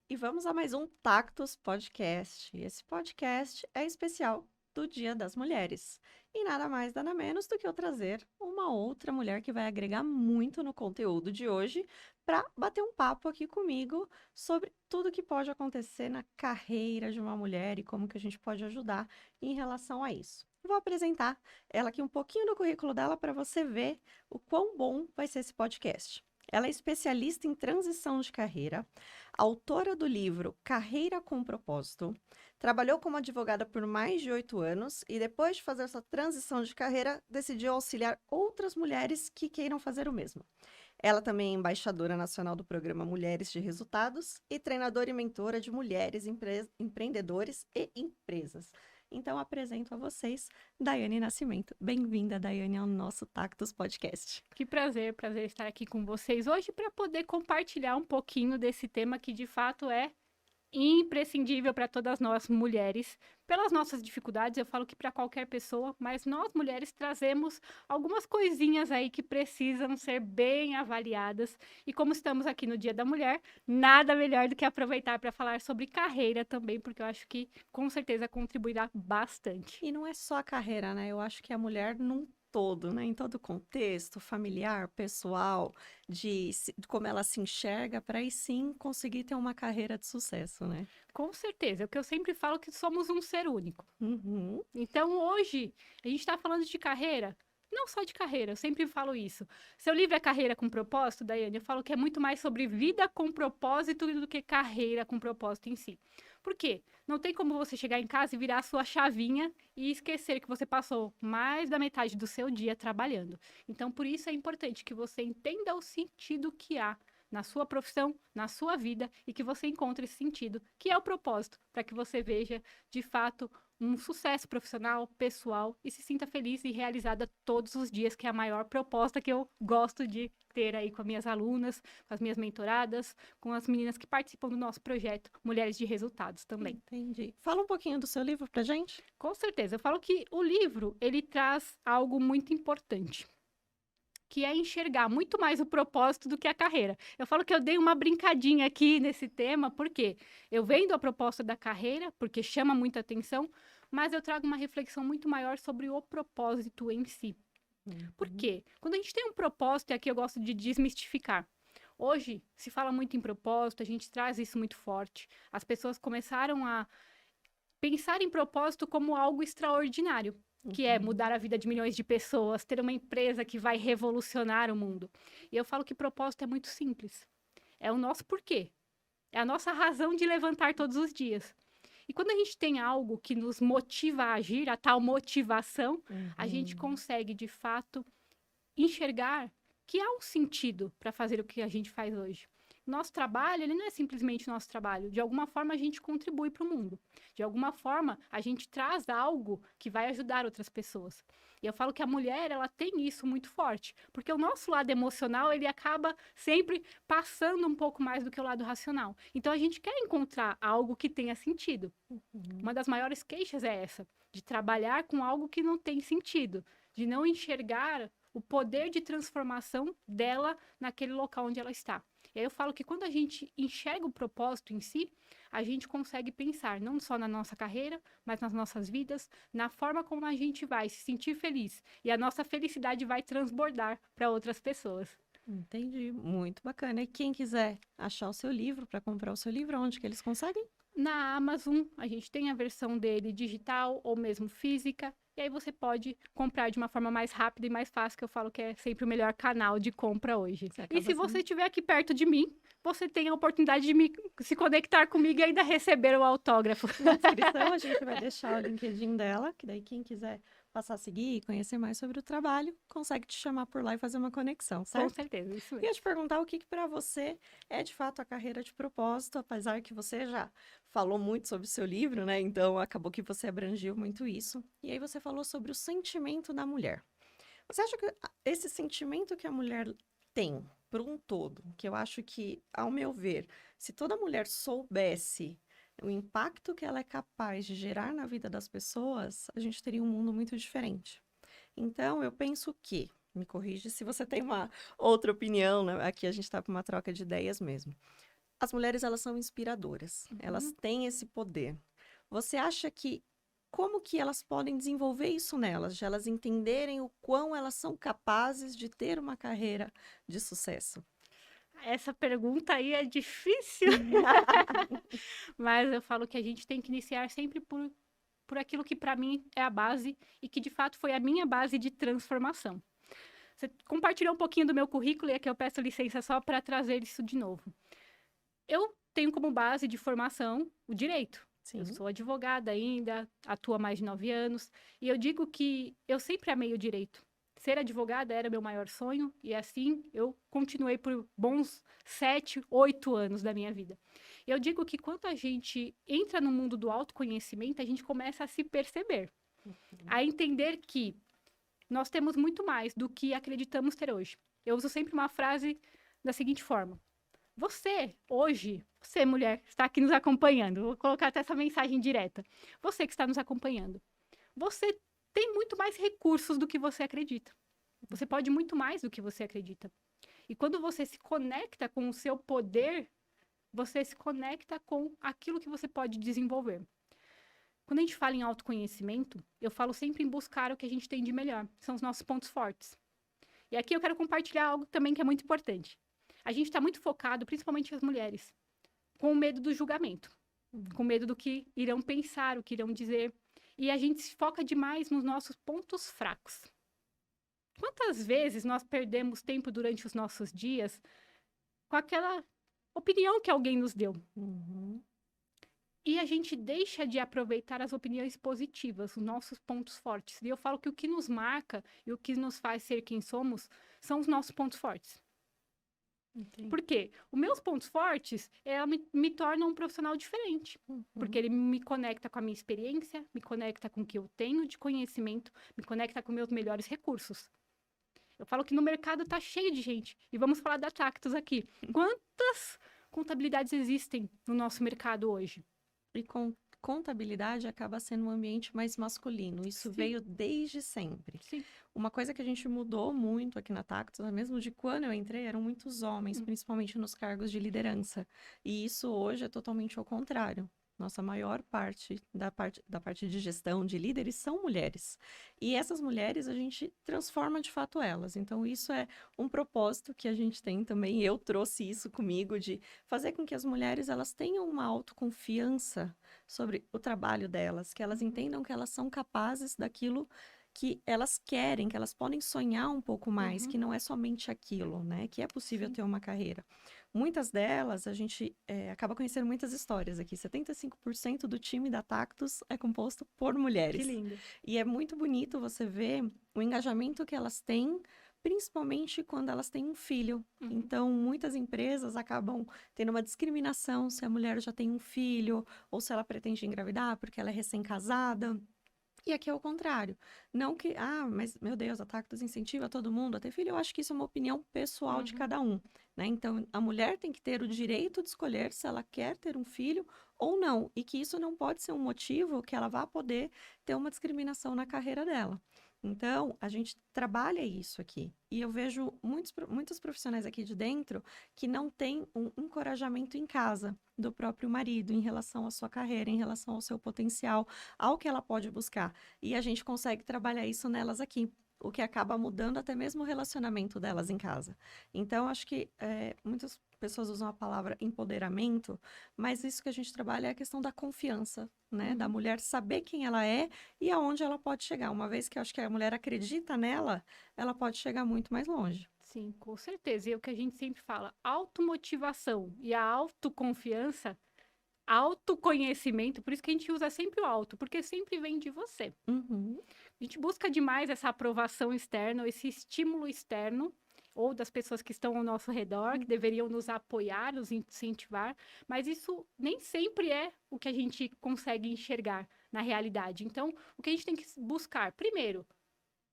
e vamos a mais um Tactus Podcast. E esse podcast é especial do Dia das Mulheres. E nada mais, nada menos do que eu trazer uma outra mulher que vai agregar muito no conteúdo de hoje para bater um papo aqui comigo sobre tudo que pode acontecer na carreira de uma mulher e como que a gente pode ajudar em relação a isso. Vou apresentar ela aqui um pouquinho do currículo dela para você ver o quão bom vai ser esse podcast. Ela é especialista em transição de carreira, autora do livro Carreira com Propósito, trabalhou como advogada por mais de 8 anos e, depois de fazer essa transição de carreira, decidiu auxiliar outras mulheres que queiram fazer o mesmo. Ela também é embaixadora nacional do programa Mulheres de Resultados e treinadora e mentora de mulheres, empreendedores e empresas. Então, apresento a vocês Daiane Nascimento. Bem-vinda, Daiane, ao nosso Tactus Podcast. Que prazer estar aqui com vocês hoje para poder compartilhar um pouquinho desse tema que de fato é imprescindível para todas nós mulheres. Pelas nossas dificuldades, eu falo que para qualquer pessoa, mas nós mulheres trazemos algumas coisinhas aí que precisam ser bem avaliadas. E como estamos aqui no Dia da Mulher, nada melhor do que aproveitar para falar sobre carreira também, porque eu acho que com certeza contribuirá bastante. E não é só a carreira, né? Eu acho que a mulher num todo, né? Em todo o contexto, familiar, pessoal, de como ela se enxerga, para aí sim conseguir ter uma carreira de sucesso, né? Com certeza, é o que eu sempre falo que somos um ser único. Uhum. Então, hoje, a gente está falando de carreira, não só de carreira, eu sempre falo isso. Seu livro é Carreira com Propósito, Daiane, eu falo que é muito mais sobre vida com propósito do que carreira com propósito em si. Por quê? Não tem como você chegar em casa e virar a sua chavinha e esquecer que você passou mais da metade do seu dia trabalhando. Então, por isso é importante que você entenda o sentido que há na sua profissão, na sua vida, e que você encontre esse sentido, que é o propósito, para que você veja, de fato, um sucesso profissional, pessoal, e se sinta feliz e realizada todos os dias, que é a maior proposta que eu gosto de ter aí com as minhas alunas, com as minhas mentoradas, com as meninas que participam do nosso projeto Mulheres de Resultados também. Entendi. Fala um pouquinho do seu livro pra gente. Com certeza, eu falo que o livro, ele traz algo muito importante, que é enxergar muito mais o propósito do que a carreira. Eu falo que eu dei uma brincadinha aqui nesse tema, porque eu vendo a proposta da carreira, porque chama muita atenção, mas eu trago uma reflexão muito maior sobre o propósito em si. Por quê? Quando a gente tem um propósito, e aqui eu gosto de desmistificar. Hoje se fala muito em propósito, a gente traz isso muito forte. As pessoas começaram a pensar em propósito como algo extraordinário, que é mudar a vida de milhões de pessoas, ter uma empresa que vai revolucionar o mundo. E eu falo que propósito é muito simples. É o nosso porquê. É a nossa razão de levantar todos os dias. E quando a gente tem algo que nos motiva a agir, a tal motivação, a gente consegue, de fato, enxergar que há um sentido para fazer o que a gente faz hoje. Nosso trabalho, ele não é simplesmente nosso trabalho. De alguma forma, a gente contribui para o mundo. De alguma forma, a gente traz algo que vai ajudar outras pessoas. E eu falo que a mulher, ela tem isso muito forte. Porque o nosso lado emocional, ele acaba sempre passando um pouco mais do que o lado racional. Então, a gente quer encontrar algo que tenha sentido. Uma das maiores queixas é essa, de trabalhar com algo que não tem sentido. De não enxergar o poder de transformação dela naquele local onde ela está. E aí eu falo que quando a gente enxerga o propósito em si, a gente consegue pensar não só na nossa carreira, mas nas nossas vidas, na forma como a gente vai se sentir feliz. E a nossa felicidade vai transbordar para outras pessoas. Entendi, muito bacana. E quem quiser achar o seu livro, para comprar o seu livro, onde que eles conseguem? Na Amazon, a gente tem a versão dele digital ou mesmo física. E aí você pode comprar de uma forma mais rápida e mais fácil, que eu falo que é sempre o melhor canal de compra hoje. E se você estiver aqui perto de mim, você tem a oportunidade de se conectar comigo e ainda receber o autógrafo. Na descrição a gente vai deixar o LinkedIn dela, que daí quem quiser passar a seguir e conhecer mais sobre o trabalho, consegue te chamar por lá e fazer uma conexão, certo? Com certeza, isso Ia mesmo. te perguntar o que para você é de fato a carreira de propósito, apesar que você já falou muito sobre o seu livro, né? Então acabou que você abrangiu muito isso. E aí você falou sobre o sentimento da mulher. Você acha que esse sentimento que a mulher tem por um todo, que eu acho que, ao meu ver, se toda mulher soubesse o impacto que ela é capaz de gerar na vida das pessoas, a gente teria um mundo muito diferente. Então, eu penso que, me corrige se você tem uma outra opinião, né? Aqui a gente está com uma troca de ideias mesmo. As mulheres, elas são inspiradoras. Elas têm esse poder. Você acha que como que elas podem desenvolver isso nelas, de elas entenderem o quão elas são capazes de ter uma carreira de sucesso? Essa pergunta aí é difícil, mas eu falo que a gente tem que iniciar sempre por aquilo que para mim é a base e que de fato foi a minha base de transformação. Você compartilhou um pouquinho do meu currículo e aqui eu peço licença só para trazer isso de novo. Eu tenho como base de formação o direito. Sim. Eu sou advogada ainda, atuo há mais de 9 anos, e eu digo que eu sempre amei o direito. Ser advogada era meu maior sonho, e assim eu continuei por bons 7, 8 anos da minha vida. Eu digo que quando a gente entra no mundo do autoconhecimento, a gente começa a se perceber, a entender que nós temos muito mais do que acreditamos ter hoje. Eu uso sempre uma frase da seguinte forma: você, hoje, você, mulher, está aqui nos acompanhando, vou colocar até essa mensagem direta. Você que está nos acompanhando, você tem muito mais recursos do que você acredita. Você pode muito mais do que você acredita. E quando você se conecta com o seu poder, você se conecta com aquilo que você pode desenvolver. Quando a gente fala em autoconhecimento, eu falo sempre em buscar o que a gente tem de melhor. São os nossos pontos fortes. E aqui eu quero compartilhar algo também que é muito importante. A gente está muito focado, principalmente as mulheres, com o medo do julgamento, com medo do que irão pensar, o que irão dizer. E a gente se foca demais nos nossos pontos fracos. Quantas vezes nós perdemos tempo durante os nossos dias com aquela opinião que alguém nos deu? E a gente deixa de aproveitar as opiniões positivas, os nossos pontos fortes. E eu falo que o que nos marca e o que nos faz ser quem somos são os nossos pontos fortes. Entendi. Por quê? Os meus pontos fortes, ela me torna um profissional diferente. Porque ele me conecta com a minha experiência, me conecta com o que eu tenho de conhecimento, me conecta com meus melhores recursos. Eu falo que no mercado tá cheio de gente. E vamos falar da Tactus aqui. Quantas contabilidades existem no nosso mercado hoje? E contabilidade acaba sendo um ambiente mais masculino. Isso Sim. veio desde sempre. Sim. Uma coisa que a gente mudou muito aqui na Tactus, mesmo de quando eu entrei, eram muitos homens, principalmente nos cargos de liderança. E isso hoje é totalmente ao contrário. Nossa maior parte da parte de gestão de líderes são mulheres. E essas mulheres a gente transforma de fato elas. Então isso é um propósito que a gente tem também. Eu trouxe isso comigo de fazer com que as mulheres elas tenham uma autoconfiança sobre o trabalho delas, que elas entendam que elas são capazes daquilo que elas querem, que elas podem sonhar um pouco mais, que não é somente aquilo, né? Que é possível Sim. ter uma carreira. Muitas delas, a gente acaba conhecendo muitas histórias aqui. 75% do time da Tactus é composto por mulheres. Que lindo. E é muito bonito você ver o engajamento que elas têm, principalmente quando elas têm um filho. Então, muitas empresas acabam tendo uma discriminação se a mulher já tem um filho ou se ela pretende engravidar porque ela é recém-casada. E aqui é o contrário. Não que, mas meu Deus, a Tactus incentiva todo mundo a ter filho. Eu acho que isso é uma opinião pessoal de cada um, né? Então, a mulher tem que ter o direito de escolher se ela quer ter um filho ou não. E que isso não pode ser um motivo que ela vá poder ter uma discriminação na carreira dela. Então, a gente trabalha isso aqui. E eu vejo muitos profissionais aqui de dentro que não têm um encorajamento em casa do próprio marido em relação à sua carreira, em relação ao seu potencial, ao que ela pode buscar. E a gente consegue trabalhar isso nelas aqui, o que acaba mudando até mesmo o relacionamento delas em casa. Então, acho que muitas pessoas usam a palavra empoderamento, mas isso que a gente trabalha é a questão da confiança, né? Da mulher saber quem ela é e aonde ela pode chegar. Uma vez que eu acho que a mulher acredita nela, ela pode chegar muito mais longe. Sim, com certeza. E é o que a gente sempre fala, automotivação e a autoconfiança, autoconhecimento, por isso que a gente usa sempre o auto, porque sempre vem de você. A gente busca demais essa aprovação externa, esse estímulo externo, ou das pessoas que estão ao nosso redor, que deveriam nos apoiar, nos incentivar, mas isso nem sempre é o que a gente consegue enxergar na realidade. Então, o que a gente tem que buscar? Primeiro,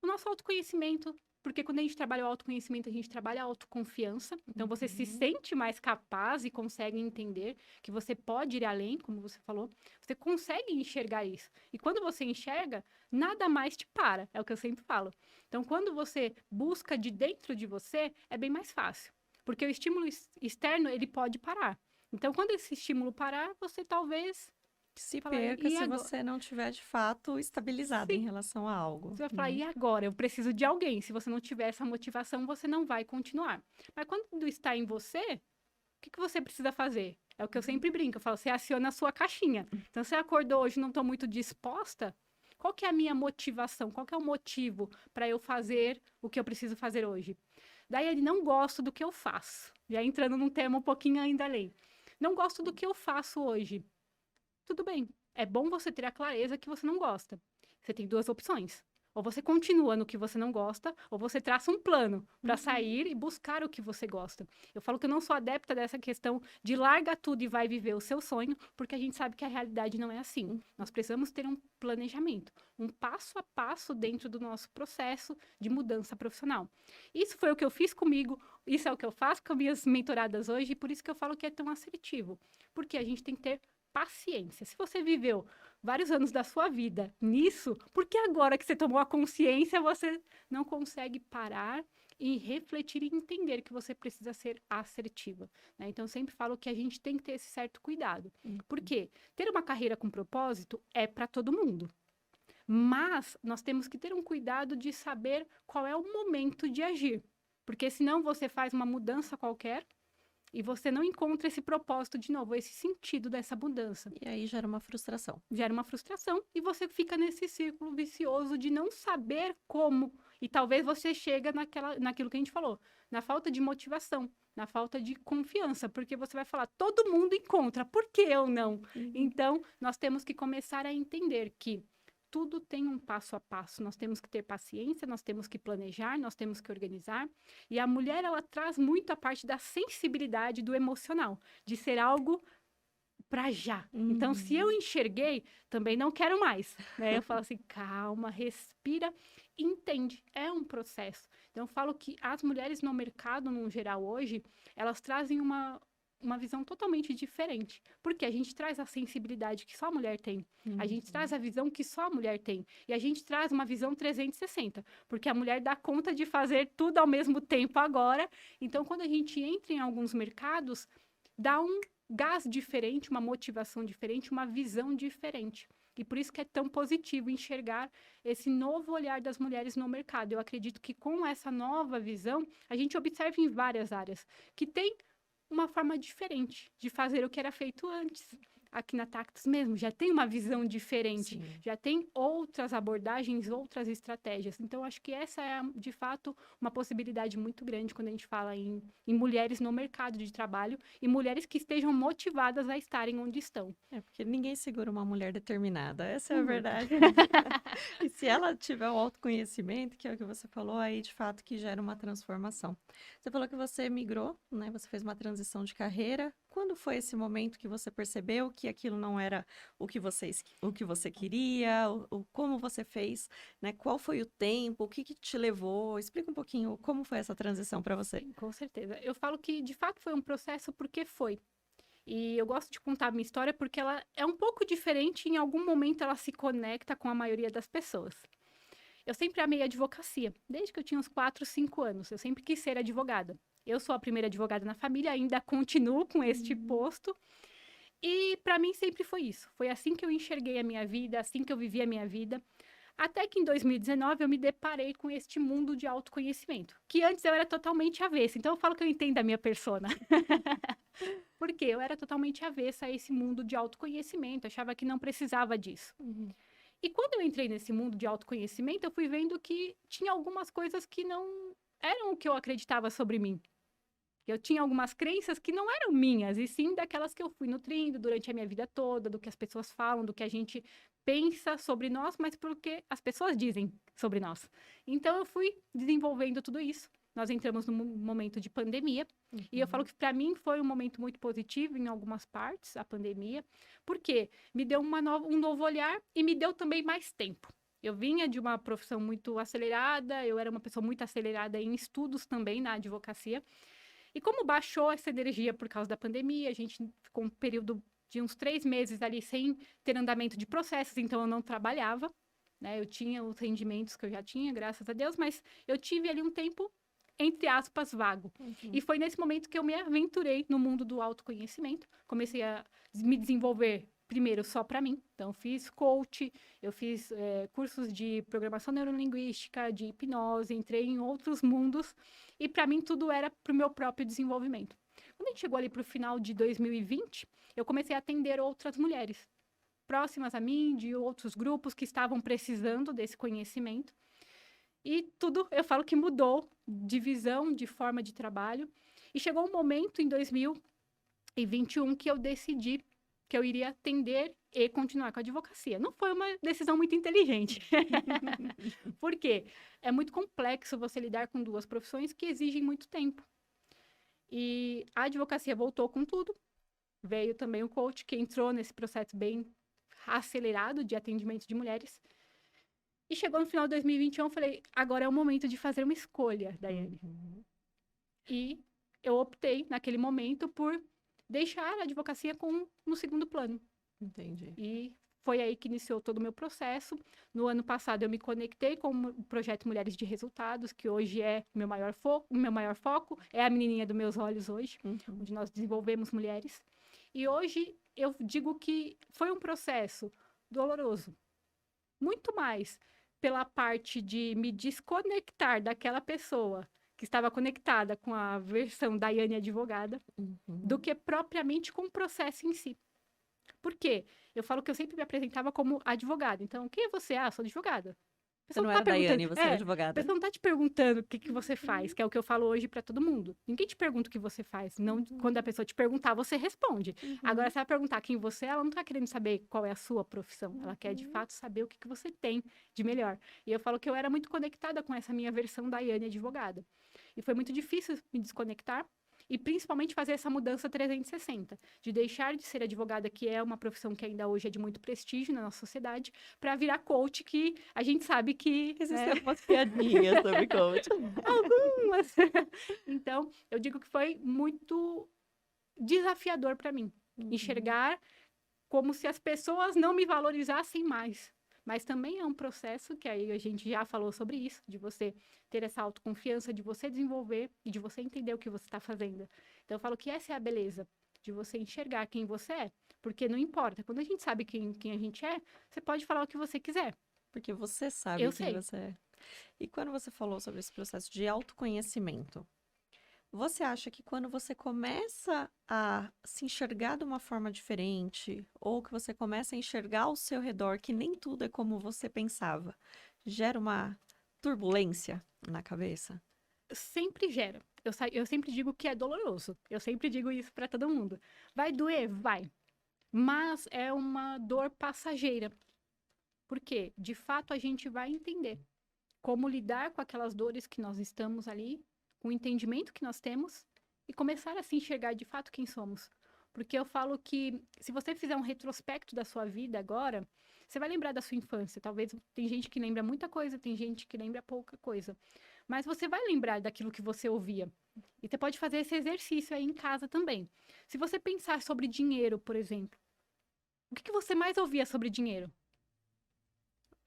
o nosso autoconhecimento, porque quando a gente trabalha o autoconhecimento, a gente trabalha a autoconfiança. Então, você se sente mais capaz e consegue entender que você pode ir além, como você falou. Você consegue enxergar isso. E quando você enxerga, nada mais te para. É o que eu sempre falo. Então, quando você busca de dentro de você, é bem mais fácil. Porque o estímulo externo, ele pode parar. Então, quando esse estímulo parar, você talvez Se falar, perca e se agora? você não tiver de fato estabilizada em Sim, relação a algo, você vai falar, né? e agora? Eu preciso de alguém. Se você não tiver essa motivação, você não vai continuar. Mas quando tudo está em você, o que você precisa fazer? É o que eu sempre brinco, eu falo, você aciona a sua caixinha. Então, você acordou hoje e não estou muito disposta, qual que é a minha motivação? Qual que é o motivo para eu fazer o que eu preciso fazer hoje? Daí ele não gosto do que eu faço. Já entrando num tema um pouquinho ainda além. Não gosto do que eu faço hoje. Tudo bem. É bom você ter a clareza que você não gosta. Você tem duas opções. Ou você continua no que você não gosta, ou você traça um plano para sair e buscar o que você gosta. Eu falo que eu não sou adepta dessa questão de larga tudo e vai viver o seu sonho, porque a gente sabe que a realidade não é assim. Nós precisamos ter um planejamento, um passo a passo dentro do nosso processo de mudança profissional. Isso foi o que eu fiz comigo, isso é o que eu faço com as minhas mentoradas hoje, e por isso que eu falo que é tão assertivo. Porque a gente tem que ter paciência. Se você viveu vários anos da sua vida nisso, por que agora que você tomou a consciência, você não consegue parar e refletir e entender que você precisa ser assertiva, né? Então, eu sempre falo que a gente tem que ter esse certo cuidado. Por quê? Ter uma carreira com propósito é para todo mundo. Mas nós temos que ter um cuidado de saber qual é o momento de agir. Porque senão você faz uma mudança qualquer e você não encontra esse propósito de novo, esse sentido dessa mudança. E aí gera uma frustração. Gera uma frustração e você fica nesse círculo vicioso de não saber como. E talvez você chega naquilo que a gente falou, na falta de motivação, na falta de confiança, porque você vai falar, todo mundo encontra, por que eu não? Então, nós temos que começar a entender que tudo tem um passo a passo. Nós temos que ter paciência, nós temos que planejar, nós temos que organizar. E a mulher, ela traz muito a parte da sensibilidade do emocional, de ser algo para já. Então, se eu enxerguei, também não quero mais, né? Eu falo assim, calma, respira, entende. É um processo. Então, eu falo que as mulheres no mercado, no geral, hoje, elas trazem uma visão totalmente diferente. Porque a gente traz a sensibilidade que só a mulher tem. A gente traz a visão que só a mulher tem. E a gente traz uma visão 360. Porque a mulher dá conta de fazer tudo ao mesmo tempo agora. Então, quando a gente entra em alguns mercados, dá um gás diferente, uma motivação diferente, uma visão diferente. E por isso que é tão positivo enxergar esse novo olhar das mulheres no mercado. Eu acredito que com essa nova visão, a gente observa em várias áreas que tem uma forma diferente de fazer o que era feito antes. Aqui na Tactus mesmo, já tem uma visão diferente, Sim. já tem outras abordagens, outras estratégias. Então, acho que essa é, de fato, uma possibilidade muito grande quando a gente fala em mulheres no mercado de trabalho e mulheres que estejam motivadas a estarem onde estão. É porque ninguém segura uma mulher determinada, essa é a Nunca. verdade. E se ela tiver o autoconhecimento, que é o que você falou, aí de fato que gera uma transformação. Você falou que você migrou, né? Você fez uma transição de carreira. Quando foi esse momento que você percebeu que aquilo não era o que você queria, como você fez, né? Qual foi o tempo, o que que te levou? Explica um pouquinho como foi essa transição para você. Sim, com certeza. Eu falo que, de fato, foi um processo porque foi. E eu gosto de contar a minha história porque ela é um pouco diferente, em algum momento ela se conecta com a maioria das pessoas. Eu sempre amei a advocacia, desde que eu tinha uns 4, 5 anos. Eu sempre quis ser advogada. Eu sou a primeira advogada na família, ainda continuo com este posto. E para mim sempre foi isso. Foi assim que eu enxerguei a minha vida, assim que eu vivi a minha vida. Até que em 2019 eu me deparei com este mundo de autoconhecimento, que antes eu era totalmente avessa. Então eu falo que eu entendo a minha persona. Porque eu era totalmente avessa a esse mundo de autoconhecimento, achava que não precisava disso. E quando eu entrei nesse mundo de autoconhecimento, eu fui vendo que tinha algumas coisas que não eram o que eu acreditava sobre mim. Eu tinha algumas crenças que não eram minhas, e sim daquelas que eu fui nutrindo durante a minha vida toda, do que as pessoas falam, do que a gente pensa sobre nós, mas porque as pessoas dizem sobre nós. Então, eu fui desenvolvendo tudo isso. Nós entramos num momento de pandemia, e eu falo que para mim foi um momento muito positivo em algumas partes, a pandemia, porque me deu um novo olhar e me deu também mais tempo. Eu vinha de uma profissão muito acelerada, eu era uma pessoa muito acelerada em estudos também na advocacia. E como baixou essa energia por causa da pandemia, a gente ficou um período de uns 3 meses ali sem ter andamento de processos, então eu não trabalhava, né? Eu tinha os rendimentos que eu já tinha, graças a Deus, mas eu tive ali um tempo entre aspas, vago. Uhum. E foi nesse momento que eu me aventurei no mundo do autoconhecimento. Comecei a me desenvolver primeiro só para mim. Então, fiz coach, eu fiz cursos de programação neurolinguística, de hipnose, entrei em outros mundos. E para mim, tudo era para o meu próprio desenvolvimento. Quando a gente chegou ali para o final de 2020, eu comecei a atender outras mulheres próximas a mim, de outros grupos que estavam precisando desse conhecimento. E tudo, eu falo que mudou de visão, de forma de trabalho. E chegou um momento em 2021 que eu decidi que eu iria atender e continuar com a advocacia. Não foi uma decisão muito inteligente. Por quê? É muito complexo você lidar com duas profissões que exigem muito tempo. E a advocacia voltou com tudo. Veio também o coach, que entrou nesse processo bem acelerado de atendimento de mulheres. E chegou no final de 2021, eu falei, agora é o momento de fazer uma escolha, Daiane. Uhum. E eu optei, naquele momento, por deixar a advocacia no segundo plano. Entendi. E foi aí que iniciou todo o meu processo. No ano passado, eu me conectei com o projeto Mulheres de Resultados, que hoje é o meu maior foco, é a menininha dos meus olhos hoje, onde nós desenvolvemos mulheres. E hoje, eu digo que foi um processo doloroso. Muito mais pela parte de me desconectar daquela pessoa que estava conectada com a versão Daiane advogada, do que propriamente com o processo em si. Por quê? Eu falo que eu sempre me apresentava como advogada. Então, quem é você? Ah, sou advogada. Você não era Daiane, você era A advogada. pessoa não tá te perguntando o que você faz, que é o que eu falo hoje para todo mundo. Ninguém te pergunta o que você faz. Não, quando a pessoa te perguntar, você responde. Agora, se ela perguntar quem você é, ela não tá querendo saber qual é a sua profissão. Ela quer, de fato, saber o que você tem de melhor. E eu falo que eu era muito conectada com essa minha versão Daiane advogada. E foi muito difícil me desconectar. E principalmente fazer essa mudança 360, de deixar de ser advogada, que é uma profissão que ainda hoje é de muito prestígio na nossa sociedade, para virar coach, que a gente sabe que... Existem algumas piadinhas sobre coach. Algumas! Então, eu digo que foi muito desafiador para mim, enxergar como se as pessoas não me valorizassem mais. Mas também é um processo que aí a gente já falou sobre isso, de você ter essa autoconfiança, de você desenvolver e de você entender o que você está fazendo. Então, eu falo que essa é a beleza, de você enxergar quem você é. Porque não importa, quando a gente sabe quem a gente é, você pode falar o que você quiser. Porque você sabe Eu quem sei. você é. E quando você falou sobre esse processo de autoconhecimento, você acha que quando você começa a se enxergar de uma forma diferente, ou que você começa a enxergar ao seu redor que nem tudo é como você pensava, gera uma turbulência na cabeça? Sempre gera. Eu sempre digo que é doloroso. Eu sempre digo isso para todo mundo. Vai doer? Vai. Mas é uma dor passageira. Por quê? De fato, a gente vai entender como lidar com aquelas dores que nós estamos ali, com o entendimento que nós temos e começar a se enxergar de fato quem somos. Porque eu falo que se você fizer um retrospecto da sua vida agora, você vai lembrar da sua infância. Talvez tem gente que lembra muita coisa, tem gente que lembra pouca coisa. Mas você vai lembrar daquilo que você ouvia. E você pode fazer esse exercício aí em casa também. Se você pensar sobre dinheiro, por exemplo, o que você mais ouvia sobre dinheiro?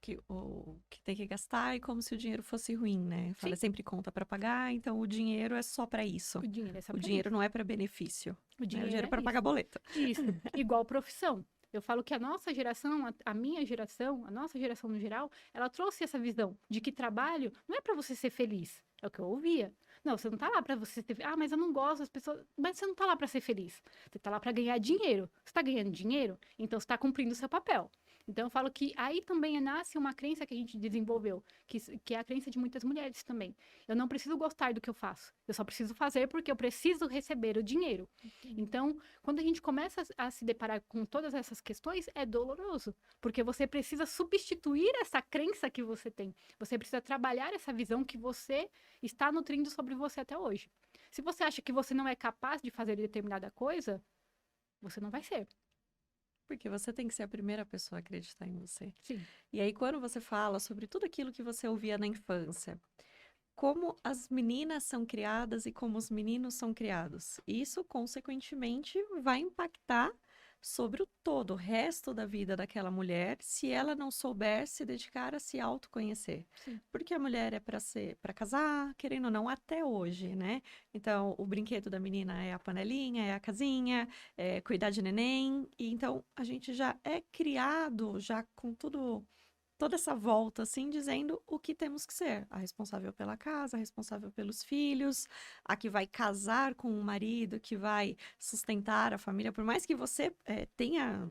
Que tem que gastar e como se o dinheiro fosse ruim, né? Fala sempre conta para pagar, então o dinheiro é só para isso. O dinheiro é só O pra dinheiro isso. não é para benefício. O dinheiro é é para isso. pagar boleto. Isso, igual profissão. Eu falo que a nossa geração, a minha geração, a nossa geração no geral, ela trouxe essa visão de que trabalho não é para você ser feliz. É o que eu ouvia. Não, você não tá lá para você ser... Ah, mas eu não gosto das pessoas... Mas você não tá lá para ser feliz. Você tá lá para ganhar dinheiro. Você tá ganhando dinheiro? Então você tá cumprindo o seu papel. Então eu falo que aí também nasce uma crença que a gente desenvolveu, que é a crença de muitas mulheres também. Eu não preciso gostar do que eu faço. Eu só preciso fazer porque eu preciso receber o dinheiro. Então, quando a gente começa a se deparar com todas essas questões, é doloroso. Porque você precisa substituir essa crença que você tem. Você precisa trabalhar essa visão que você está nutrindo sobre você até hoje. Se você acha que você não é capaz de fazer determinada coisa, você não vai ser. Porque você tem que ser a primeira pessoa a acreditar em você. Sim. E aí, quando você fala sobre tudo aquilo que você ouvia na infância, como as meninas são criadas e como os meninos são criados, isso, consequentemente, vai impactar sobre o todo, o resto da vida daquela mulher, se ela não souber se dedicar a se autoconhecer. Sim. Porque a mulher é para casar, querendo ou não, até hoje, né? Então, o brinquedo da menina é a panelinha, é a casinha, é cuidar de neném. E então, a gente já é criado já com tudo toda essa volta, assim, dizendo o que temos que ser. A responsável pela casa, a responsável pelos filhos, a que vai casar com o marido, que vai sustentar a família. Por mais que você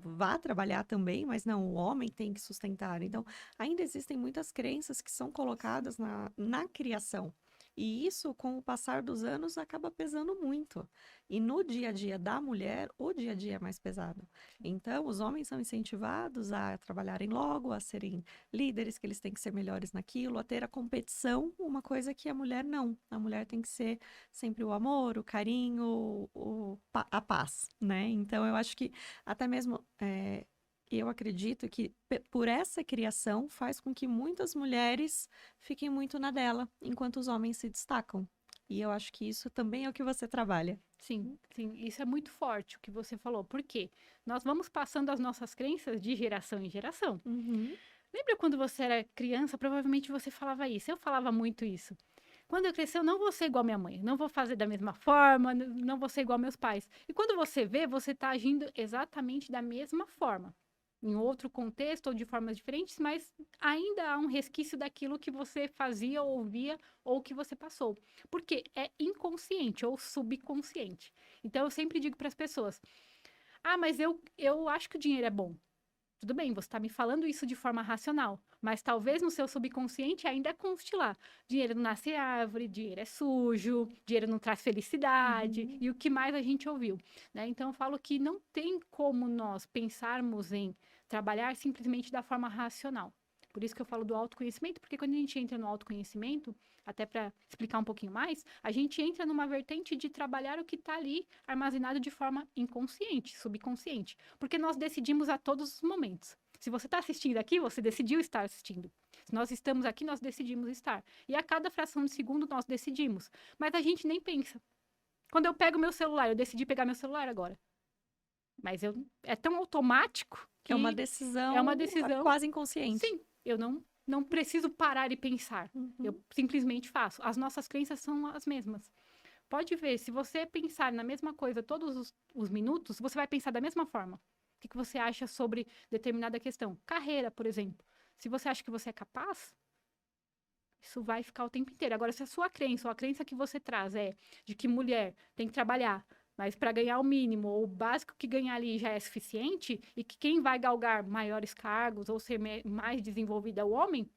vá trabalhar também, mas não, o homem tem que sustentar. Então, ainda existem muitas crenças que são colocadas na criação. E isso, com o passar dos anos, acaba pesando muito. E no dia a dia da mulher, o dia a dia é mais pesado. Então, os homens são incentivados a trabalharem logo, a serem líderes, que eles têm que ser melhores naquilo, a ter a competição, uma coisa que a mulher não. A mulher tem que ser sempre o amor, o carinho, a paz, né? Então, eu acho que até mesmo eu acredito que por essa criação faz com que muitas mulheres fiquem muito na dela, enquanto os homens se destacam. E eu acho que isso também é o que você trabalha. Sim, sim, isso é muito forte o que você falou. Por quê? Nós vamos passando as nossas crenças de geração em geração. Uhum. Lembra quando você era criança, provavelmente você falava isso. Eu falava muito isso. Quando eu crescer, eu não vou ser igual minha mãe, não vou fazer da mesma forma, não vou ser igual meus pais. E quando você vê, você está agindo exatamente da mesma forma. Em outro contexto ou de formas diferentes, mas ainda há um resquício daquilo que você fazia ou ouvia ou que você passou. Porque é inconsciente ou subconsciente. Então, eu sempre digo para as pessoas: ah, mas eu acho que o dinheiro é bom. Tudo bem, você está me falando isso de forma racional, mas talvez no seu subconsciente ainda conste lá. Dinheiro não nasce árvore, dinheiro é sujo, dinheiro não traz felicidade, Uhum. e o que mais a gente ouviu, né? Então, eu falo que não tem como nós pensarmos em trabalhar simplesmente da forma racional. Por isso que eu falo do autoconhecimento, porque quando a gente entra no autoconhecimento, até para explicar um pouquinho mais, a gente entra numa vertente de trabalhar o que está ali armazenado de forma inconsciente, subconsciente. Porque nós decidimos a todos os momentos. Se você está assistindo aqui, você decidiu estar assistindo. Se nós estamos aqui, nós decidimos estar. E a cada fração de segundo nós decidimos. Mas a gente nem pensa. Quando eu pego meu celular, eu decidi pegar meu celular agora. Mas é tão automático que É uma é uma decisão decisão. quase inconsciente. Sim, eu não preciso parar e pensar. Eu Uhum. simplesmente faço. As nossas crenças são as mesmas. Pode ver, se você pensar na mesma coisa todos os minutos, você vai pensar da mesma forma. O que você acha sobre determinada questão? Carreira, por exemplo. Se você acha que você é capaz, isso vai ficar o tempo inteiro. Agora, se a sua crença, ou a crença que você traz é de que mulher tem que trabalhar, mas para ganhar o mínimo, ou o básico que ganhar ali já é suficiente, e que quem vai galgar maiores cargos ou ser mais desenvolvida é o homem,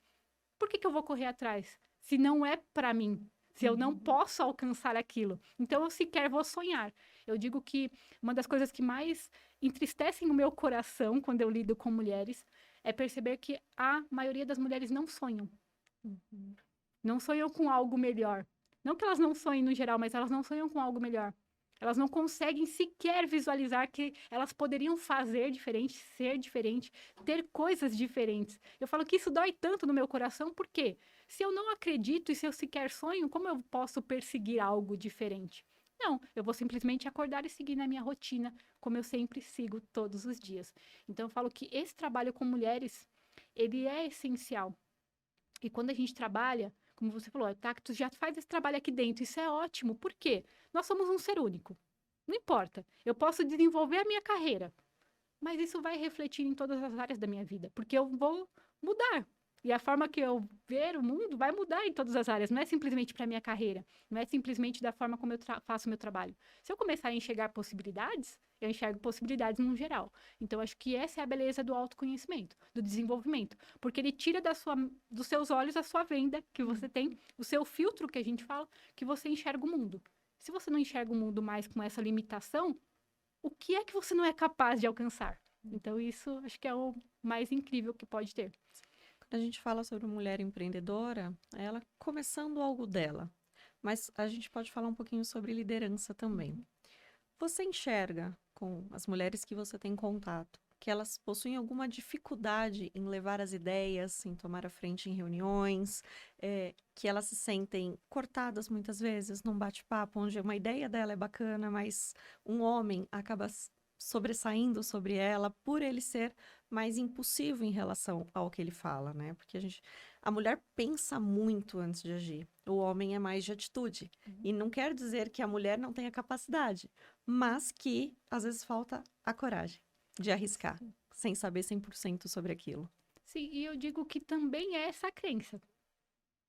por que eu vou correr atrás? Se não é para mim, se eu não posso alcançar aquilo. Então, eu sequer vou sonhar. Eu digo que uma das coisas que mais entristecem o meu coração quando eu lido com mulheres é perceber que a maioria das mulheres não sonham. Não sonham com algo melhor. Não que elas não sonhem no geral, mas elas não sonham com algo melhor. Elas não conseguem sequer visualizar que elas poderiam fazer diferente, ser diferente, ter coisas diferentes. Eu falo que isso dói tanto no meu coração, porque se eu não acredito e se eu sequer sonho, como eu posso perseguir algo diferente? Não, eu vou simplesmente acordar e seguir na minha rotina, como eu sempre sigo todos os dias. Então, eu falo que esse trabalho com mulheres, ele é essencial. E quando a gente trabalha, como você falou, tá, tu já faz esse trabalho aqui dentro, isso é ótimo. Por quê? Nós somos um ser único. Não importa. Eu posso desenvolver a minha carreira, mas isso vai refletir em todas as áreas da minha vida, porque eu vou mudar. E a forma que eu ver o mundo vai mudar em todas as áreas. Não é simplesmente para a minha carreira, não é simplesmente da forma como eu faço o meu trabalho. Se eu começar a enxergar possibilidades, eu enxergo possibilidades no geral. Então, acho que essa é a beleza do autoconhecimento, do desenvolvimento. Porque ele tira dos seus olhos a sua venda que você tem, o seu filtro que a gente fala, que você enxerga o mundo. Se você não enxerga o mundo mais com essa limitação, o que é que você não é capaz de alcançar? Então, isso acho que é o mais incrível que pode ter. Quando a gente fala sobre mulher empreendedora, é ela começando algo dela. Mas a gente pode falar um pouquinho sobre liderança também. Você enxerga, com as mulheres que você tem contato, que elas possuem alguma dificuldade em levar as ideias, em tomar a frente em reuniões, que elas se sentem cortadas muitas vezes num bate-papo, onde uma ideia dela é bacana, mas um homem acaba sobressaindo sobre ela por ele ser mais impulsivo em relação ao que ele fala, né? Porque a mulher pensa muito antes de agir. O homem é mais de atitude. E não quer dizer que a mulher não tenha capacidade, mas que às vezes falta a coragem de arriscar, sem saber 100% sobre aquilo. Sim, e eu digo que também é essa crença.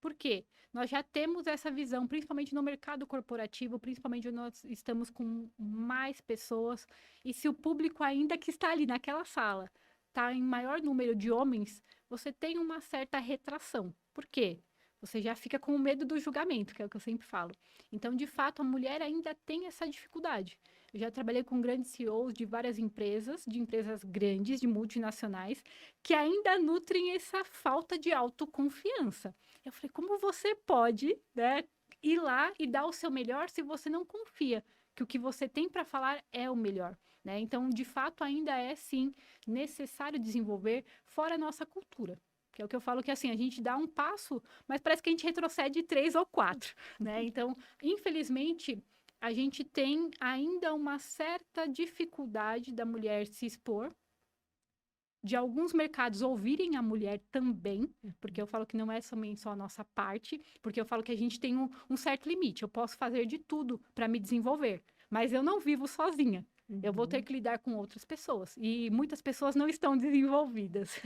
Por quê? Nós já temos essa visão, principalmente no mercado corporativo, principalmente onde nós estamos com mais pessoas, e se o público ainda que está ali naquela sala está em maior número de homens, você tem uma certa retração. Por quê? Você já fica com medo do julgamento, que é o que eu sempre falo. Então, de fato, a mulher ainda tem essa dificuldade. Eu já trabalhei com grandes CEOs de várias empresas, de empresas grandes, de multinacionais, que ainda nutrem essa falta de autoconfiança. Eu falei, como você pode, né, ir lá e dar o seu melhor se você não confia que o que você tem para falar é o melhor, né? Então, de fato, ainda é, sim, necessário desenvolver fora a nossa cultura. Que é o que eu falo que, assim, a gente dá um passo, mas parece que a gente retrocede 3 ou 4, né? Então, infelizmente, a gente tem ainda uma certa dificuldade da mulher se expor, de alguns mercados ouvirem a mulher também, porque eu falo que não é somente só a nossa parte, porque eu falo que a gente tem um certo limite. Eu posso fazer de tudo para me desenvolver, mas eu não vivo sozinha. Eu vou ter que lidar com outras pessoas. E muitas pessoas não estão desenvolvidas.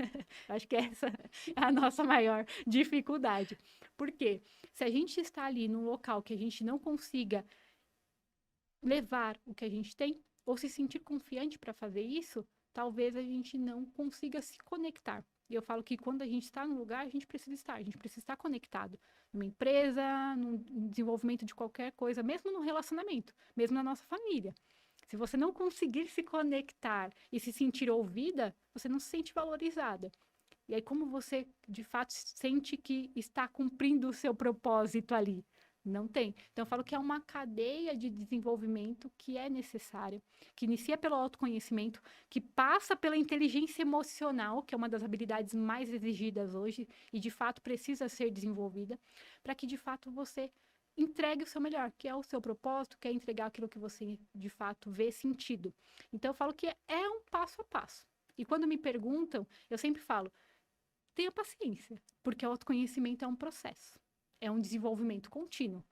Acho que essa é a nossa maior dificuldade. Por quê? Se a gente está ali num local que a gente não consiga levar o que a gente tem, ou se sentir confiante para fazer isso, talvez a gente não consiga se conectar. E eu falo que quando a gente está no lugar, a gente precisa estar conectado. Numa empresa, no desenvolvimento de qualquer coisa, mesmo no relacionamento, mesmo na nossa família. Se você não conseguir se conectar e se sentir ouvida, você não se sente valorizada. E aí, como você, de fato, sente que está cumprindo o seu propósito ali? Não tem. Então, eu falo que é uma cadeia de desenvolvimento que é necessária, que inicia pelo autoconhecimento, que passa pela inteligência emocional, que é uma das habilidades mais exigidas hoje e, de fato, precisa ser desenvolvida, para que, de fato, você entregue o seu melhor, que é o seu propósito, que é entregar aquilo que você, de fato, vê sentido. Então, eu falo que é um passo a passo. E quando me perguntam, eu sempre falo, tenha paciência, porque o autoconhecimento é um processo, é um desenvolvimento contínuo.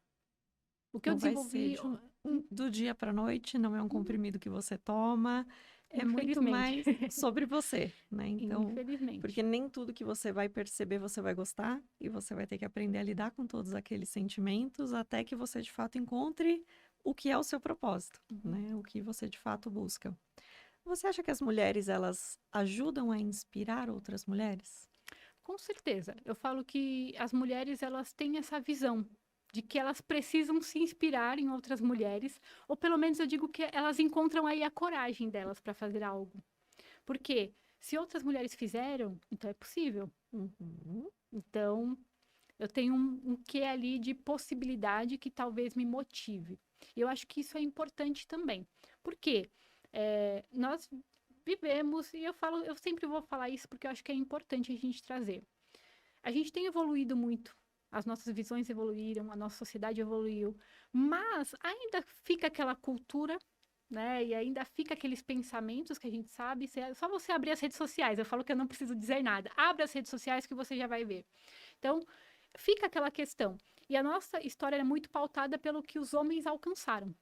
O que eu Não vai ser desenvolvi, do dia para a noite, não é um comprimido que você toma, é muito infelizmente, mais sobre você, né? Então, infelizmente, porque nem tudo que você vai perceber você vai gostar, e você vai ter que aprender a lidar com todos aqueles sentimentos até que você de fato encontre o que é o seu propósito, né? O que você de fato busca. Você acha que as mulheres, elas ajudam a inspirar outras mulheres? com certeza. Eu falo que as mulheres, elas têm essa visão de que elas precisam se inspirar em outras mulheres, ou pelo menos eu digo que elas encontram aí a coragem delas para fazer algo. Porque se outras mulheres fizeram, então é possível. Uhum. Então, eu tenho um quê ali de possibilidade que talvez me motive. E eu acho que isso é importante também. Por quê? Nós vivemos, e eu sempre vou falar isso porque eu acho que é importante a gente trazer. A gente tem evoluído muito, as nossas visões evoluíram, a nossa sociedade evoluiu, mas ainda fica aquela cultura, né? E ainda fica aqueles pensamentos que a gente sabe. É só você abrir as redes sociais. Eu falo que eu não preciso dizer nada. Abre as redes sociais que você já vai ver. Então, fica aquela questão. E a nossa história é muito pautada pelo que os homens alcançaram,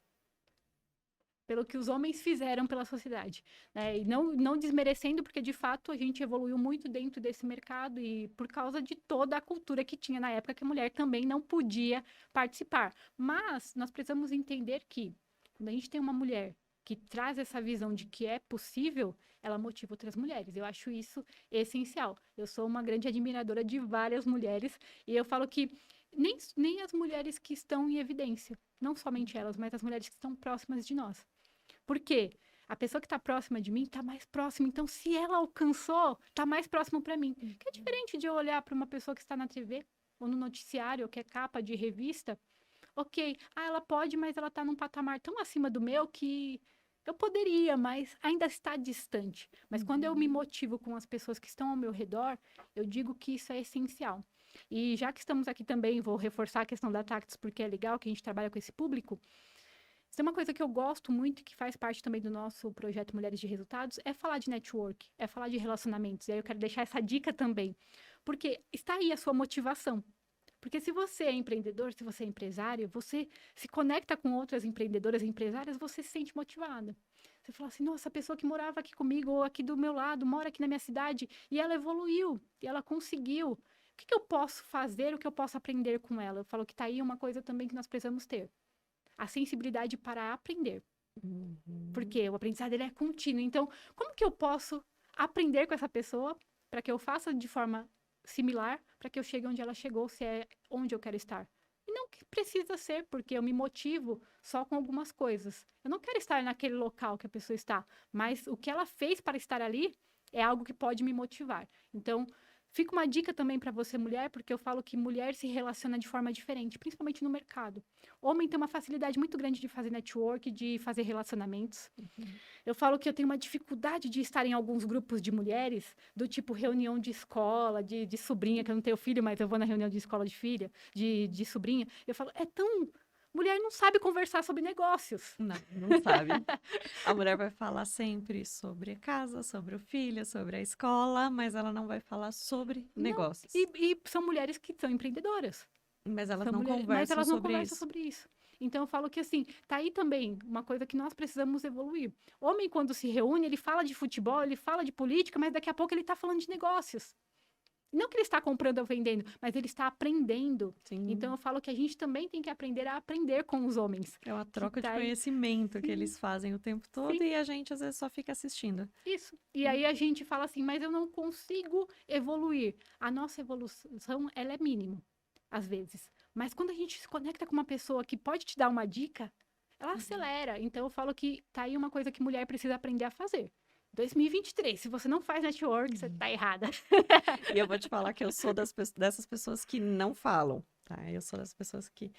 pelo que os homens fizeram pela sociedade, né? E não desmerecendo, porque de fato a gente evoluiu muito dentro desse mercado e por causa de toda a cultura que tinha na época que a mulher também não podia participar. Mas nós precisamos entender que quando a gente tem uma mulher que traz essa visão de que é possível, ela motiva outras mulheres. Eu acho isso essencial. Eu sou uma grande admiradora de várias mulheres e eu falo que nem as mulheres que estão em evidência, não somente elas, mas as mulheres que estão próximas de nós. Por quê? A pessoa que está próxima de mim está mais próxima. Então, se ela alcançou, está mais próximo para mim. Que é diferente de eu olhar para uma pessoa que está na TV ou no noticiário, ou que é capa de revista. Ok, ela pode, mas ela está num patamar tão acima do meu que eu poderia, mas ainda está distante. Mas quando eu me motivo com as pessoas que estão ao meu redor, eu digo que isso é essencial. E já que estamos aqui também, vou reforçar a questão da Tactus, porque é legal que a gente trabalha com esse público. Se tem uma coisa que eu gosto muito e que faz parte também do nosso projeto Mulheres de Resultados, é falar de network, é falar de relacionamentos. E aí eu quero deixar essa dica também, porque está aí a sua motivação. Porque se você é empreendedor, se você é empresário, você se conecta com outras empreendedoras e empresárias, você se sente motivada. Você fala assim, nossa, a pessoa que morava aqui comigo ou aqui do meu lado, mora aqui na minha cidade, e ela evoluiu, e ela conseguiu. O que que eu posso fazer, o que eu posso aprender com ela? Eu falo que está aí uma coisa também que nós precisamos ter. A sensibilidade para aprender. Uhum. Porque o aprendizado ele é contínuo. Então, como que eu posso aprender com essa pessoa para que eu faça de forma similar, para que eu chegue onde ela chegou, se é onde eu quero estar? E não que precisa ser, porque eu me motivo só com algumas coisas. Eu não quero estar naquele local que a pessoa está, mas o que ela fez para estar ali é algo que pode me motivar. Então, fica uma dica também para você, mulher, porque eu falo que mulher se relaciona de forma diferente, principalmente no mercado. Homem tem uma facilidade muito grande de fazer network, de fazer relacionamentos. Uhum. Eu falo que eu tenho uma dificuldade de estar em alguns grupos de mulheres, do tipo reunião de escola, de sobrinha, que eu não tenho filho, mas eu vou na reunião de escola de filha, de sobrinha. Eu falo, é tão. Mulher não sabe conversar sobre negócios. Não sabe. A mulher vai falar sempre sobre a casa, sobre o filho, sobre a escola, mas ela não vai falar sobre Não. negócios. E são mulheres que são empreendedoras. Mas elas São não mulheres, mas conversam elas não sobre conversam isso. sobre isso. Então eu falo que assim, tá aí também uma coisa que nós precisamos evoluir. Homem, quando se reúne, ele fala de futebol, ele fala de política, mas daqui a pouco ele tá falando de negócios. Não que ele está comprando ou vendendo, mas ele está aprendendo. Sim. Então eu falo que a gente também tem que aprender a aprender com os homens. É uma troca de tá aí. conhecimento que Sim. eles fazem o tempo todo Sim. e a gente às vezes só fica assistindo. Isso. E aí a gente fala assim, mas eu não consigo evoluir. A nossa evolução, ela é mínima, às vezes. Mas quando a gente se conecta com uma pessoa que pode te dar uma dica, ela acelera. Então eu falo que tá aí uma coisa que mulher precisa aprender a fazer. 2023, se você não faz network, você tá errada. E eu vou te falar que eu sou dessas pessoas que não falam, tá? Eu sou das pessoas que...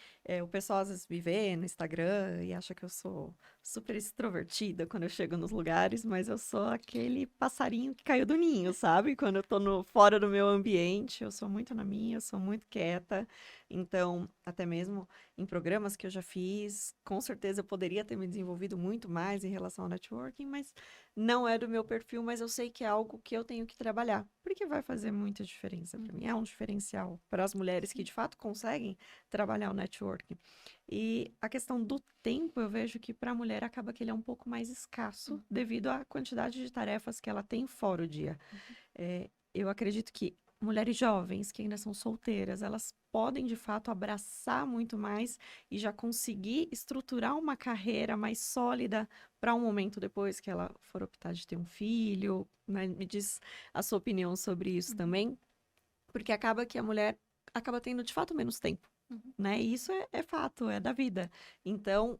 o pessoal às vezes me vê no Instagram e acha que eu sou super extrovertida quando eu chego nos lugares, mas eu sou aquele passarinho que caiu do ninho, sabe? Quando eu tô fora do meu ambiente, eu sou muito na minha, eu sou muito quieta. Então, até mesmo em programas que eu já fiz, com certeza eu poderia ter me desenvolvido muito mais em relação ao networking, mas não é do meu perfil, mas eu sei que é algo que eu tenho que trabalhar, porque vai fazer muita diferença para mim. É um diferencial para as mulheres que de fato conseguem trabalhar o networking. E a questão do tempo, eu vejo que para a mulher acaba que ele é um pouco mais escasso devido à quantidade de tarefas que ela tem fora o dia. Eu acredito que mulheres jovens que ainda são solteiras, elas podem de fato abraçar muito mais e já conseguir estruturar uma carreira mais sólida para um momento depois que ela for optar de ter um filho, né? Me diz a sua opinião sobre isso também, porque acaba que a mulher acaba tendo de fato menos tempo. Né? E isso é fato, é da vida. Então,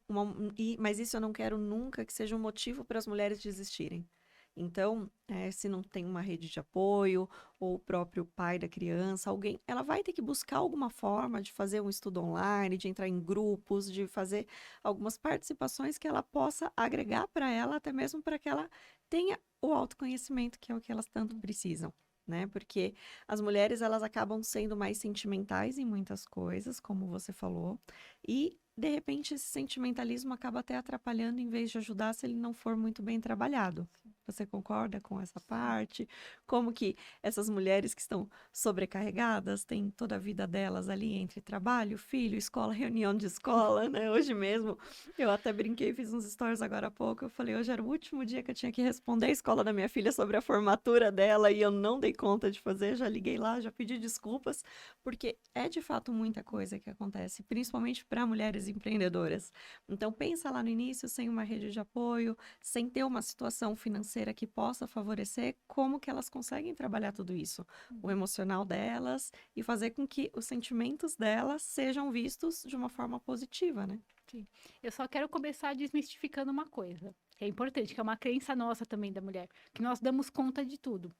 mas isso eu não quero nunca que seja um motivo para as mulheres desistirem. Então, se não tem uma rede de apoio, ou o próprio pai da criança, alguém, ela vai ter que buscar alguma forma de fazer um estudo online, de entrar em grupos, de fazer algumas participações que ela possa agregar para ela, até mesmo para que ela tenha o autoconhecimento, que é o que elas tanto precisam. Né? Porque as mulheres, elas acabam sendo mais sentimentais em muitas coisas, como você falou, e de repente esse sentimentalismo acaba até atrapalhando em vez de ajudar se ele não for muito bem trabalhado. Você concorda com essa parte? Como que essas mulheres que estão sobrecarregadas têm toda a vida delas ali entre trabalho, filho, escola, reunião de escola, né? Hoje mesmo eu até brinquei, fiz uns stories agora há pouco, eu falei, hoje era o último dia que eu tinha que responder a escola da minha filha sobre a formatura dela e eu não dei conta de fazer, já liguei lá, já pedi desculpas, porque é de fato muita coisa que acontece, principalmente para mulheres empreendedoras. Então pensa lá no início, sem uma rede de apoio, sem ter uma situação financeira que possa favorecer, como que elas conseguem trabalhar tudo isso, o emocional delas e fazer com que os sentimentos delas sejam vistos de uma forma positiva, né? Sim. Eu só quero começar desmistificando uma coisa, que é importante, que é uma crença nossa também da mulher, que nós damos conta de tudo.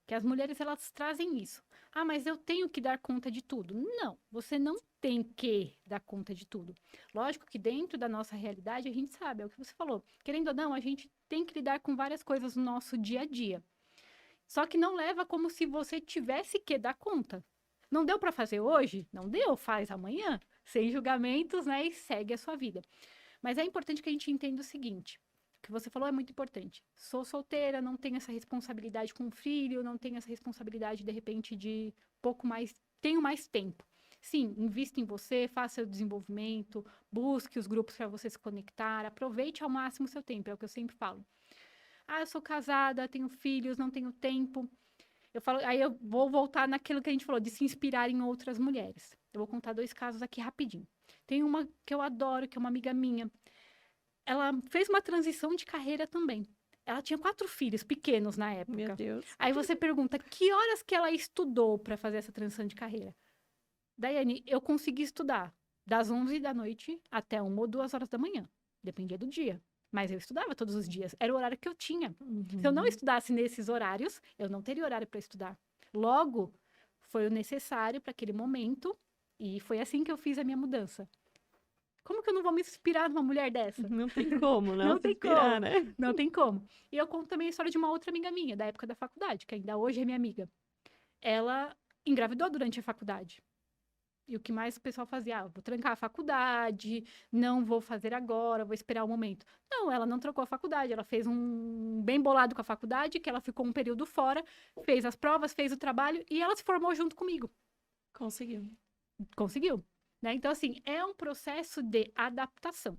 Que as mulheres, elas trazem isso. Ah, mas eu tenho que dar conta de tudo. Não, você não tem que dar conta de tudo. Lógico que dentro da nossa realidade, a gente sabe, é o que você falou. Querendo ou não, a gente tem que lidar com várias coisas no nosso dia a dia. Só que não leva como se você tivesse que dar conta. Não deu para fazer hoje? Não deu, faz amanhã. Sem julgamentos, né? E segue a sua vida. Mas é importante que a gente entenda o seguinte, o que você falou é muito importante. Sou solteira, não tenho essa responsabilidade com o filho, não tenho essa responsabilidade, de repente, de pouco mais, tenho mais tempo. Sim, invista em você, faça o desenvolvimento, busque os grupos para você se conectar, aproveite ao máximo o seu tempo, é o que eu sempre falo. Ah, eu sou casada, tenho filhos, não tenho tempo. Eu falo, aí eu vou voltar naquilo que a gente falou, de se inspirar em outras mulheres. Eu vou contar 2 casos aqui rapidinho. Tem uma que eu adoro, que é uma amiga minha. Ela fez uma transição de carreira também. Ela tinha 4 filhos pequenos na Meu época. Deus. Aí você pergunta, que horas que ela estudou para fazer essa transição de carreira? Daiane, eu consegui estudar das 11 da noite até 1 ou 2 horas da manhã. Dependia do dia. Mas eu estudava todos os dias. Era o horário que eu tinha. Se eu não estudasse nesses horários, eu não teria horário para estudar. Logo, foi o necessário para aquele momento. E foi assim que eu fiz a minha mudança. Como que eu não vou me inspirar numa mulher dessa? Não tem como, Não se tem inspirar, como. né? Não tem como. E eu conto também a história de uma outra amiga minha, da época da faculdade, que ainda hoje é minha amiga. Ela engravidou durante a faculdade. E o que mais o pessoal fazia? Ah, vou trancar a faculdade, não vou fazer agora, vou esperar o momento. Não, ela não trancou a faculdade, ela fez um bem bolado com a faculdade, que ela ficou um período fora, fez as provas, fez o trabalho e ela se formou junto comigo. Conseguiu. Conseguiu, né? Então, assim, é um processo de adaptação.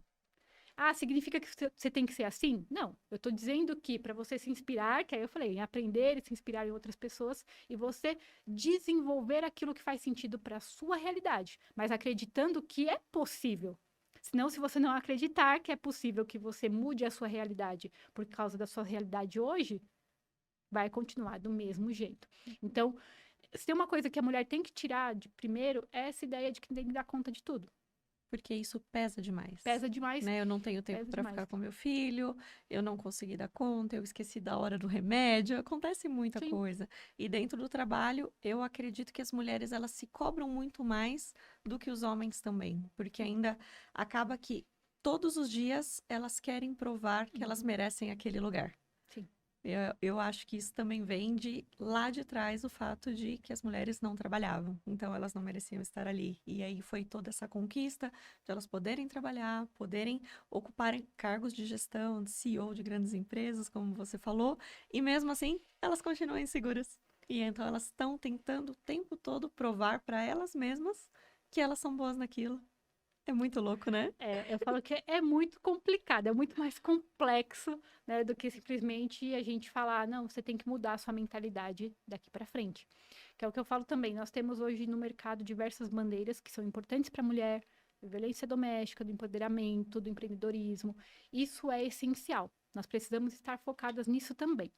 Ah, significa que você tem que ser assim? Não, eu estou dizendo que para você se inspirar, que aí eu falei, em aprender e se inspirar em outras pessoas, e você desenvolver aquilo que faz sentido para a sua realidade, mas acreditando que é possível. Senão, se você não acreditar que é possível que você mude a sua realidade por causa da sua realidade hoje, vai continuar do mesmo jeito. Então, se tem uma coisa que a mulher tem que tirar de primeiro, é essa ideia de que tem que dar conta de tudo. Porque isso pesa demais. Pesa demais. Né? Eu não tenho tempo Pesa para demais. ficar com meu filho, eu não consegui dar conta, eu esqueci da hora do remédio, acontece muita Sim. coisa. E dentro do trabalho, eu acredito que as mulheres elas se cobram muito mais do que os homens também, porque ainda acaba que todos os dias elas querem provar que elas merecem aquele lugar. Sim. Eu acho que isso também vem de lá de trás o fato de que as mulheres não trabalhavam, então elas não mereciam estar ali. E aí foi toda essa conquista de elas poderem trabalhar, poderem ocuparem cargos de gestão, de CEO de grandes empresas, como você falou, e mesmo assim elas continuam inseguras. E então elas estão tentando o tempo todo provar para elas mesmas que elas são boas naquilo. É muito louco, né? Eu falo que é muito complicado, é muito mais complexo, né, do que simplesmente a gente falar, não, você tem que mudar a sua mentalidade daqui para frente. Que é o que eu falo também. Nós temos hoje no mercado diversas bandeiras que são importantes para a mulher, da violência doméstica, do empoderamento, do empreendedorismo. Isso é essencial. Nós precisamos estar focadas nisso também.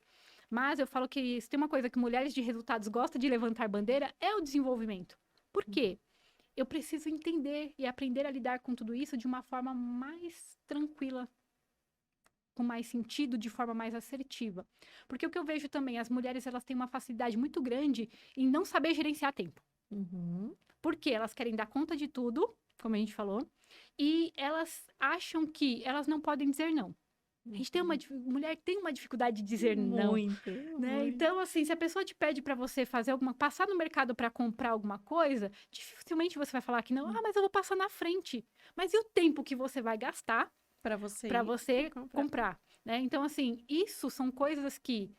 Mas eu falo que se tem uma coisa que mulheres de resultados gostam de levantar bandeira, é o desenvolvimento. Por quê? Eu preciso entender e aprender a lidar com tudo isso de uma forma mais tranquila, com mais sentido, de forma mais assertiva. Porque o que eu vejo também, as mulheres elas têm uma facilidade muito grande em não saber gerenciar tempo. Porque elas querem dar conta de tudo, como a gente falou, e elas acham que elas não podem dizer não. A gente tem mulher que tem uma dificuldade de dizer não, Muito, né? muito. Então, assim, se a pessoa te pede para você fazer passar no mercado para comprar alguma coisa, dificilmente você vai falar que não. Ah, mas eu vou passar na frente. Mas e o tempo que você vai gastar Para você para ir você comprar. comprar, né? Então, assim, isso são coisas que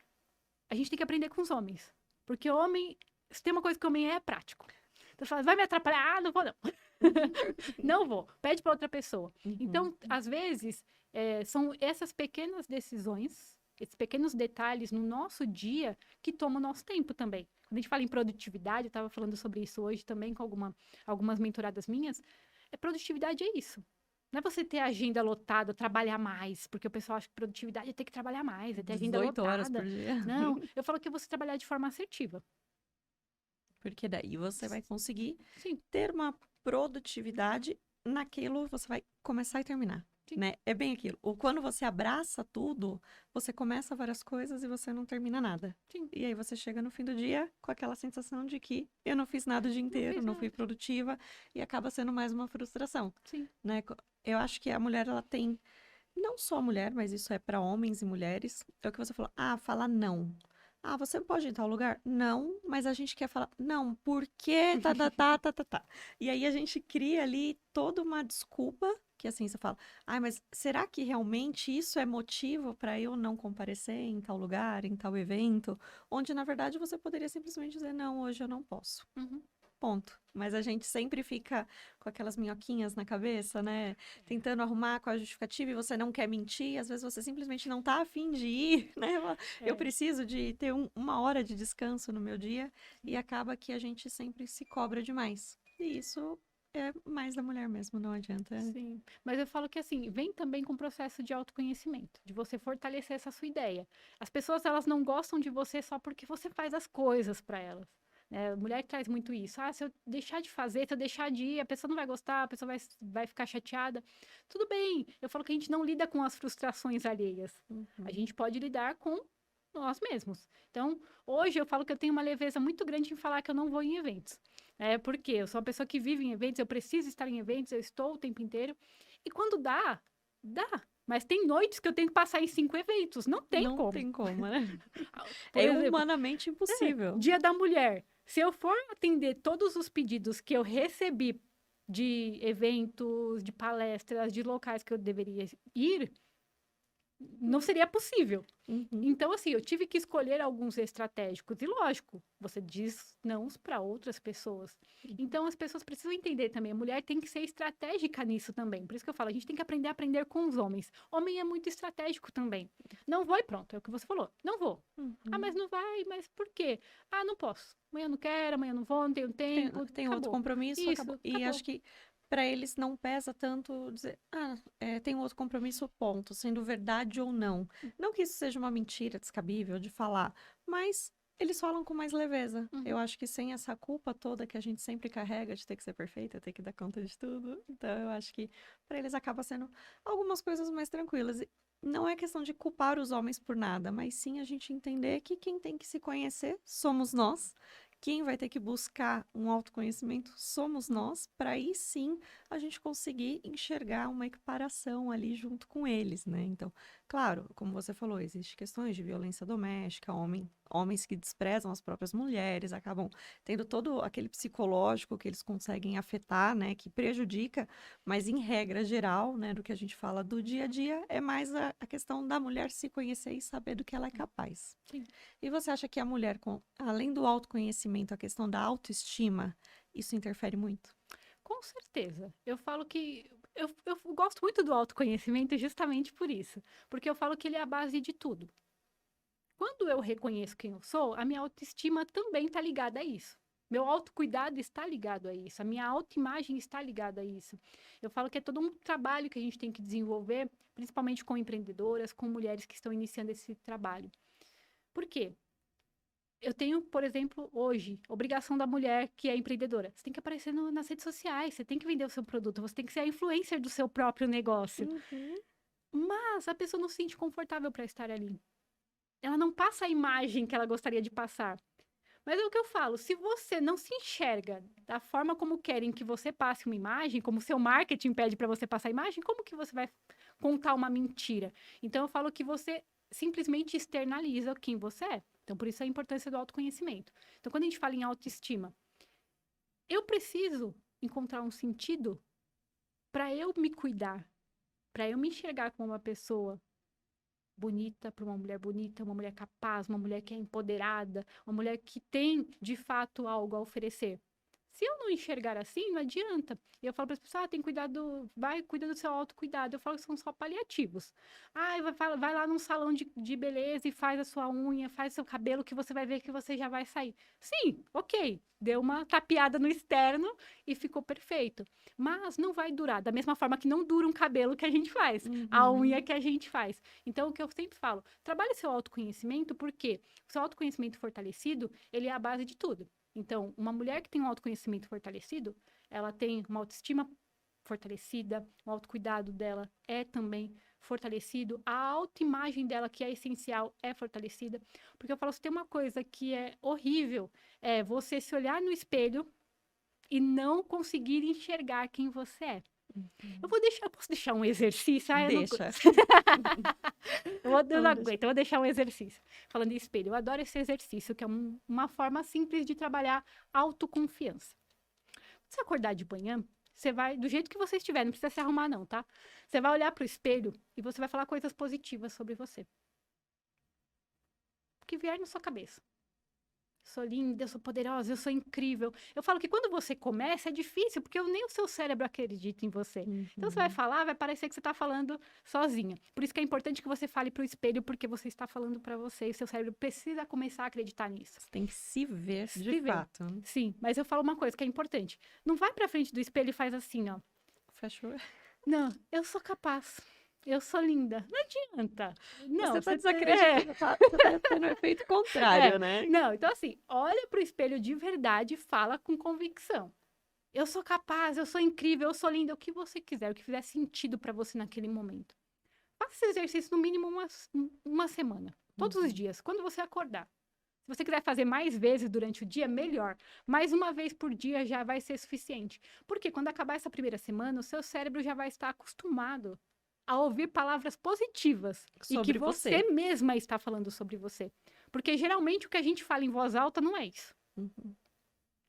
a gente tem que aprender com os homens, porque homem, se tem uma coisa que homem é prático. Então, fala, vai me atrapalhar? Ah, não vou não. Não vou. Pede para outra pessoa. Então, às vezes, são essas pequenas decisões, esses pequenos detalhes no nosso dia que tomam o nosso tempo também. Quando a gente fala em produtividade, eu estava falando sobre isso hoje também com algumas mentoradas minhas, produtividade é isso. Não é você ter a agenda lotada, trabalhar mais, porque o pessoal acha que produtividade é ter que trabalhar mais, é ter agenda 18 horas por lotada. dia. Não, eu falo que é você trabalhar de forma assertiva. Porque daí você vai conseguir Sim. ter uma produtividade naquilo, você vai começar e terminar, Sim. né? É bem aquilo. Ou quando você abraça tudo, você começa várias coisas e você não termina nada. Sim. E aí você chega no fim do dia com aquela sensação de que eu não fiz nada o dia inteiro, não fui produtiva e acaba sendo mais uma frustração, Sim. né? Eu acho que a mulher, ela tem, não só a mulher, mas isso é para homens e mulheres, é o que você falou, falar não. Ah, você pode ir em tal lugar? Não, mas a gente quer falar, não, porque tá. E aí a gente cria ali toda uma desculpa que assim, você fala, ai, mas será que realmente isso é motivo para eu não comparecer em tal lugar, em tal evento? Onde, na verdade, você poderia simplesmente dizer, não, hoje eu não posso. Uhum. Ponto. Mas a gente sempre fica com aquelas minhoquinhas na cabeça, né? Tentando arrumar com a justificativa e você não quer mentir. Às vezes você simplesmente não tá afim de ir, né? Eu É. preciso de ter uma hora de descanso no meu dia e acaba que a gente sempre se cobra demais. E isso é mais da mulher mesmo, não adianta. Sim, mas eu falo que assim, vem também com o processo de autoconhecimento, de você fortalecer essa sua ideia. As pessoas, elas não gostam de você só porque você faz as coisas para elas. Né? A mulher traz muito isso. Ah, se eu deixar de fazer, se eu deixar de ir, a pessoa não vai gostar, a pessoa vai ficar chateada. Tudo bem, eu falo que a gente não lida com as frustrações alheias. A gente pode lidar com nós mesmos. Então, hoje eu falo que eu tenho uma leveza muito grande em falar que eu não vou em eventos. Porque eu sou uma pessoa que vive em eventos, eu preciso estar em eventos, eu estou o tempo inteiro. E quando dá, dá. Mas tem noites que eu tenho que passar em 5 eventos. Não tem Não como. tem como, né? Por É exemplo, humanamente impossível. Dia da Mulher. Se eu for atender todos os pedidos que eu recebi de eventos, de palestras, de locais que eu deveria ir, não seria possível. Uhum. Então, assim, eu tive que escolher alguns estratégicos. E, lógico, você diz não para outras pessoas. Então, as pessoas precisam entender também. A mulher tem que ser estratégica nisso também. Por isso que eu falo, a gente tem que aprender a aprender com os homens. Homem é muito estratégico também. Não vou e pronto, é o que você falou. Não vou. Ah, mas não vai, mas por quê? Ah, não posso. Amanhã não quero, amanhã não vou, não tenho tempo. Tem outro Acabou. compromisso, Isso, acabou. E acabou. acho que para eles não pesa tanto dizer, tem um outro compromisso, ponto, sendo verdade ou não. Não que isso seja uma mentira descabível de falar, mas eles falam com mais leveza. Eu acho que sem essa culpa toda que a gente sempre carrega de ter que ser perfeita, ter que dar conta de tudo. Então, eu acho que para eles acaba sendo algumas coisas mais tranquilas. E não é questão de culpar os homens por nada, mas sim a gente entender que quem tem que se conhecer somos nós. Quem vai ter que buscar um autoconhecimento somos nós, para aí sim a gente conseguir enxergar uma equiparação ali junto com eles, né? Então, claro, como você falou, existem questões de violência doméstica, homens que desprezam as próprias mulheres, acabam tendo todo aquele psicológico que eles conseguem afetar, né? Que prejudica, mas em regra geral, né? Do que a gente fala do dia a dia, é mais a questão da mulher se conhecer e saber do que ela é capaz. Sim. E você acha que a mulher, além do autoconhecimento, a questão da autoestima, isso interfere muito? Com certeza. Eu falo que eu gosto muito do autoconhecimento justamente por isso. Porque eu falo que ele é a base de tudo. Quando eu reconheço quem eu sou, a minha autoestima também está ligada a isso. Meu autocuidado está ligado a isso. A minha autoimagem está ligada a isso. Eu falo que é todo um trabalho que a gente tem que desenvolver, principalmente com empreendedoras, com mulheres que estão iniciando esse trabalho. Por quê? Eu tenho, por exemplo, hoje, obrigação da mulher que é empreendedora. Você tem que aparecer nas redes sociais, você tem que vender o seu produto, você tem que ser a influencer do seu próprio negócio. Mas a pessoa não se sente confortável para estar ali. Ela não passa a imagem que ela gostaria de passar. Mas é o que eu falo, se você não se enxerga da forma como querem que você passe uma imagem, como o seu marketing pede para você passar a imagem, como que você vai contar uma mentira? Então eu falo que você simplesmente externaliza quem você é. Então, por isso a importância do autoconhecimento. Então, quando a gente fala em autoestima, eu preciso encontrar um sentido para eu me cuidar, para eu me enxergar como uma pessoa bonita, para uma mulher capaz, uma mulher que é empoderada, uma mulher que tem, de fato, algo a oferecer. Se eu não enxergar assim, não adianta. E eu falo para as pessoas, tem cuidado, vai cuida do seu autocuidado. Eu falo que são só paliativos. Vai lá num salão de beleza e faz a sua unha, faz o seu cabelo, que você vai ver que você já vai sair. Sim, ok. Deu uma tapeada no externo e ficou perfeito. Mas não vai durar. Da mesma forma que não dura um cabelo que a gente faz, a unha que a gente faz. Então, o que eu sempre falo, trabalhe seu autoconhecimento, porque o seu autoconhecimento fortalecido, ele é a base de tudo. Então, uma mulher que tem um autoconhecimento fortalecido, ela tem uma autoestima fortalecida, o autocuidado dela é também fortalecido, a autoimagem dela, que é essencial, é fortalecida. Porque eu falo, se tem uma coisa que é horrível, é você se olhar no espelho e não conseguir enxergar quem você é. Eu posso deixar um exercício? Deixa. Eu não aguento, eu vou deixar um exercício. Falando em espelho, eu adoro esse exercício, que é uma forma simples de trabalhar autoconfiança. Você acordar de manhã, você vai, do jeito que você estiver, não precisa se arrumar não, tá? Você vai olhar pro espelho e você vai falar coisas positivas sobre você. O que vier na sua cabeça. Eu sou linda, eu sou poderosa, eu sou incrível. Eu falo que quando você começa é difícil, porque nem o seu cérebro acredita em você. Então você vai falar, vai parecer que você está falando sozinha. Por isso que é importante que você fale pro espelho, porque você está falando para você e seu cérebro precisa começar a acreditar nisso. Você tem que se ver Se de ver. fato. Sim, mas eu falo uma coisa que é importante. Não vai pra frente do espelho e faz assim, ó. Fechou? Não, eu sou capaz. Eu sou linda. Não adianta. Não, Você tá você desacreditando, você tá tendo o efeito contrário, né? Não, então assim, olha pro espelho de verdade e fala com convicção. Eu sou capaz, eu sou incrível, eu sou linda, o que você quiser, o que fizer sentido pra você naquele momento. Faça esse exercício no mínimo uma semana, todos os dias, quando você acordar. Se você quiser fazer mais vezes durante o dia, melhor. Mais uma vez por dia já vai ser suficiente. Porque quando acabar essa primeira semana, o seu cérebro já vai estar acostumado a ouvir palavras positivas. Sobre e que você mesma está falando sobre você. Porque geralmente o que a gente fala em voz alta não é isso.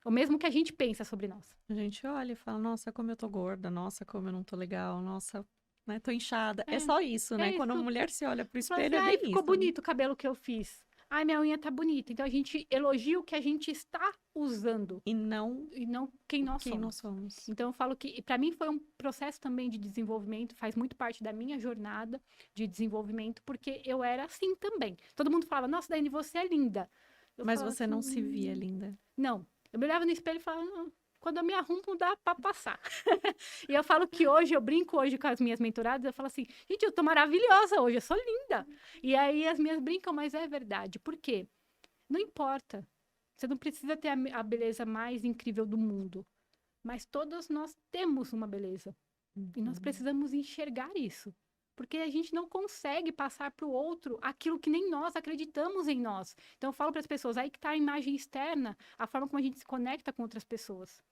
O mesmo que a gente pensa sobre nós. A gente olha e fala, nossa, como eu tô gorda, nossa, como eu não tô legal, nossa, né, tô inchada. É só isso, né? Quando a mulher se olha pro espelho, é bem ficou isso. bonito o cabelo que eu fiz. Ai, minha unha tá bonita. Então a gente elogia o que a gente está usando. E não quem nós quem somos. nós somos. Então eu falo que, para mim, foi um processo também de desenvolvimento, faz muito parte da minha jornada de desenvolvimento, porque eu era assim também. Todo mundo falava, nossa, Daiane, você é linda. Mas você não se via linda. Não. Eu me olhava no espelho e falava, não, quando eu me arrumo, não dá pra passar. E eu falo que hoje, eu brinco hoje com as minhas mentoradas, eu falo assim, gente, eu tô maravilhosa hoje, eu sou linda. E aí as minhas brincam, mas é verdade. Por quê? Não importa. Você não precisa ter a beleza mais incrível do mundo. Mas todos nós temos uma beleza. E nós precisamos enxergar isso. Porque a gente não consegue passar para o outro aquilo que nem nós acreditamos em nós. Então, eu falo para as pessoas, aí que está a imagem externa, a forma como a gente se conecta com outras pessoas.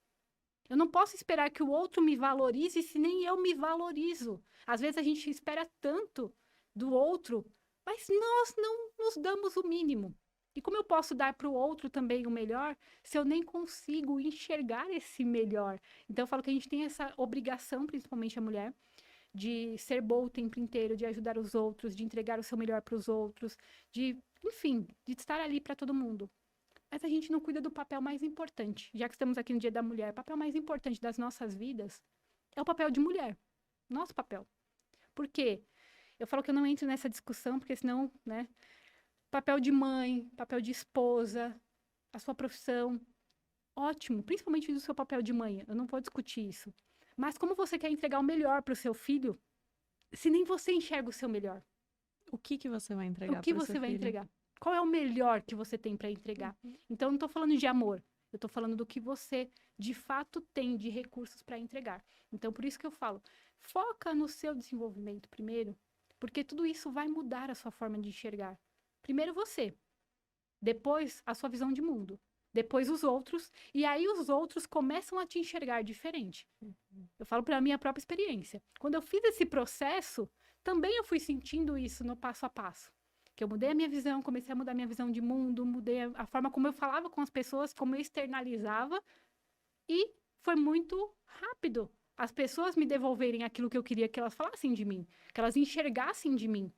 Eu não posso esperar que o outro me valorize se nem eu me valorizo. Às vezes a gente espera tanto do outro, mas nós não nos damos o mínimo. E como eu posso dar para o outro também o melhor, se eu nem consigo enxergar esse melhor? Então, eu falo que a gente tem essa obrigação, principalmente a mulher, de ser boa o tempo inteiro, de ajudar os outros, de entregar o seu melhor para os outros, enfim, de estar ali para todo mundo. Mas a gente não cuida do papel mais importante. Já que estamos aqui no Dia da Mulher, o papel mais importante das nossas vidas é o papel de mulher. Nosso papel. Por quê? Eu falo que eu não entro nessa discussão, porque senão, né? Papel de mãe, papel de esposa, a sua profissão. Ótimo, principalmente do seu papel de mãe. Eu não vou discutir isso. Mas como você quer entregar o melhor para o seu filho, se nem você enxerga o seu melhor? O que você vai entregar? O que você vai entregar? Qual é o melhor que você tem para entregar? Então, eu não estou falando de amor. Eu estou falando do que você, de fato, tem de recursos para entregar. Então, por isso que eu falo, foca no seu desenvolvimento primeiro, porque tudo isso vai mudar a sua forma de enxergar. Primeiro você, depois a sua visão de mundo, depois os outros, e aí os outros começam a te enxergar diferente. Eu falo pela minha própria experiência. Quando eu fiz esse processo, também eu fui sentindo isso no passo a passo. Que eu mudei a minha visão, comecei a mudar a minha visão de mundo, mudei a forma como eu falava com as pessoas, como eu externalizava, e foi muito rápido as pessoas me devolverem aquilo que eu queria que elas falassem de mim, que elas enxergassem de mim.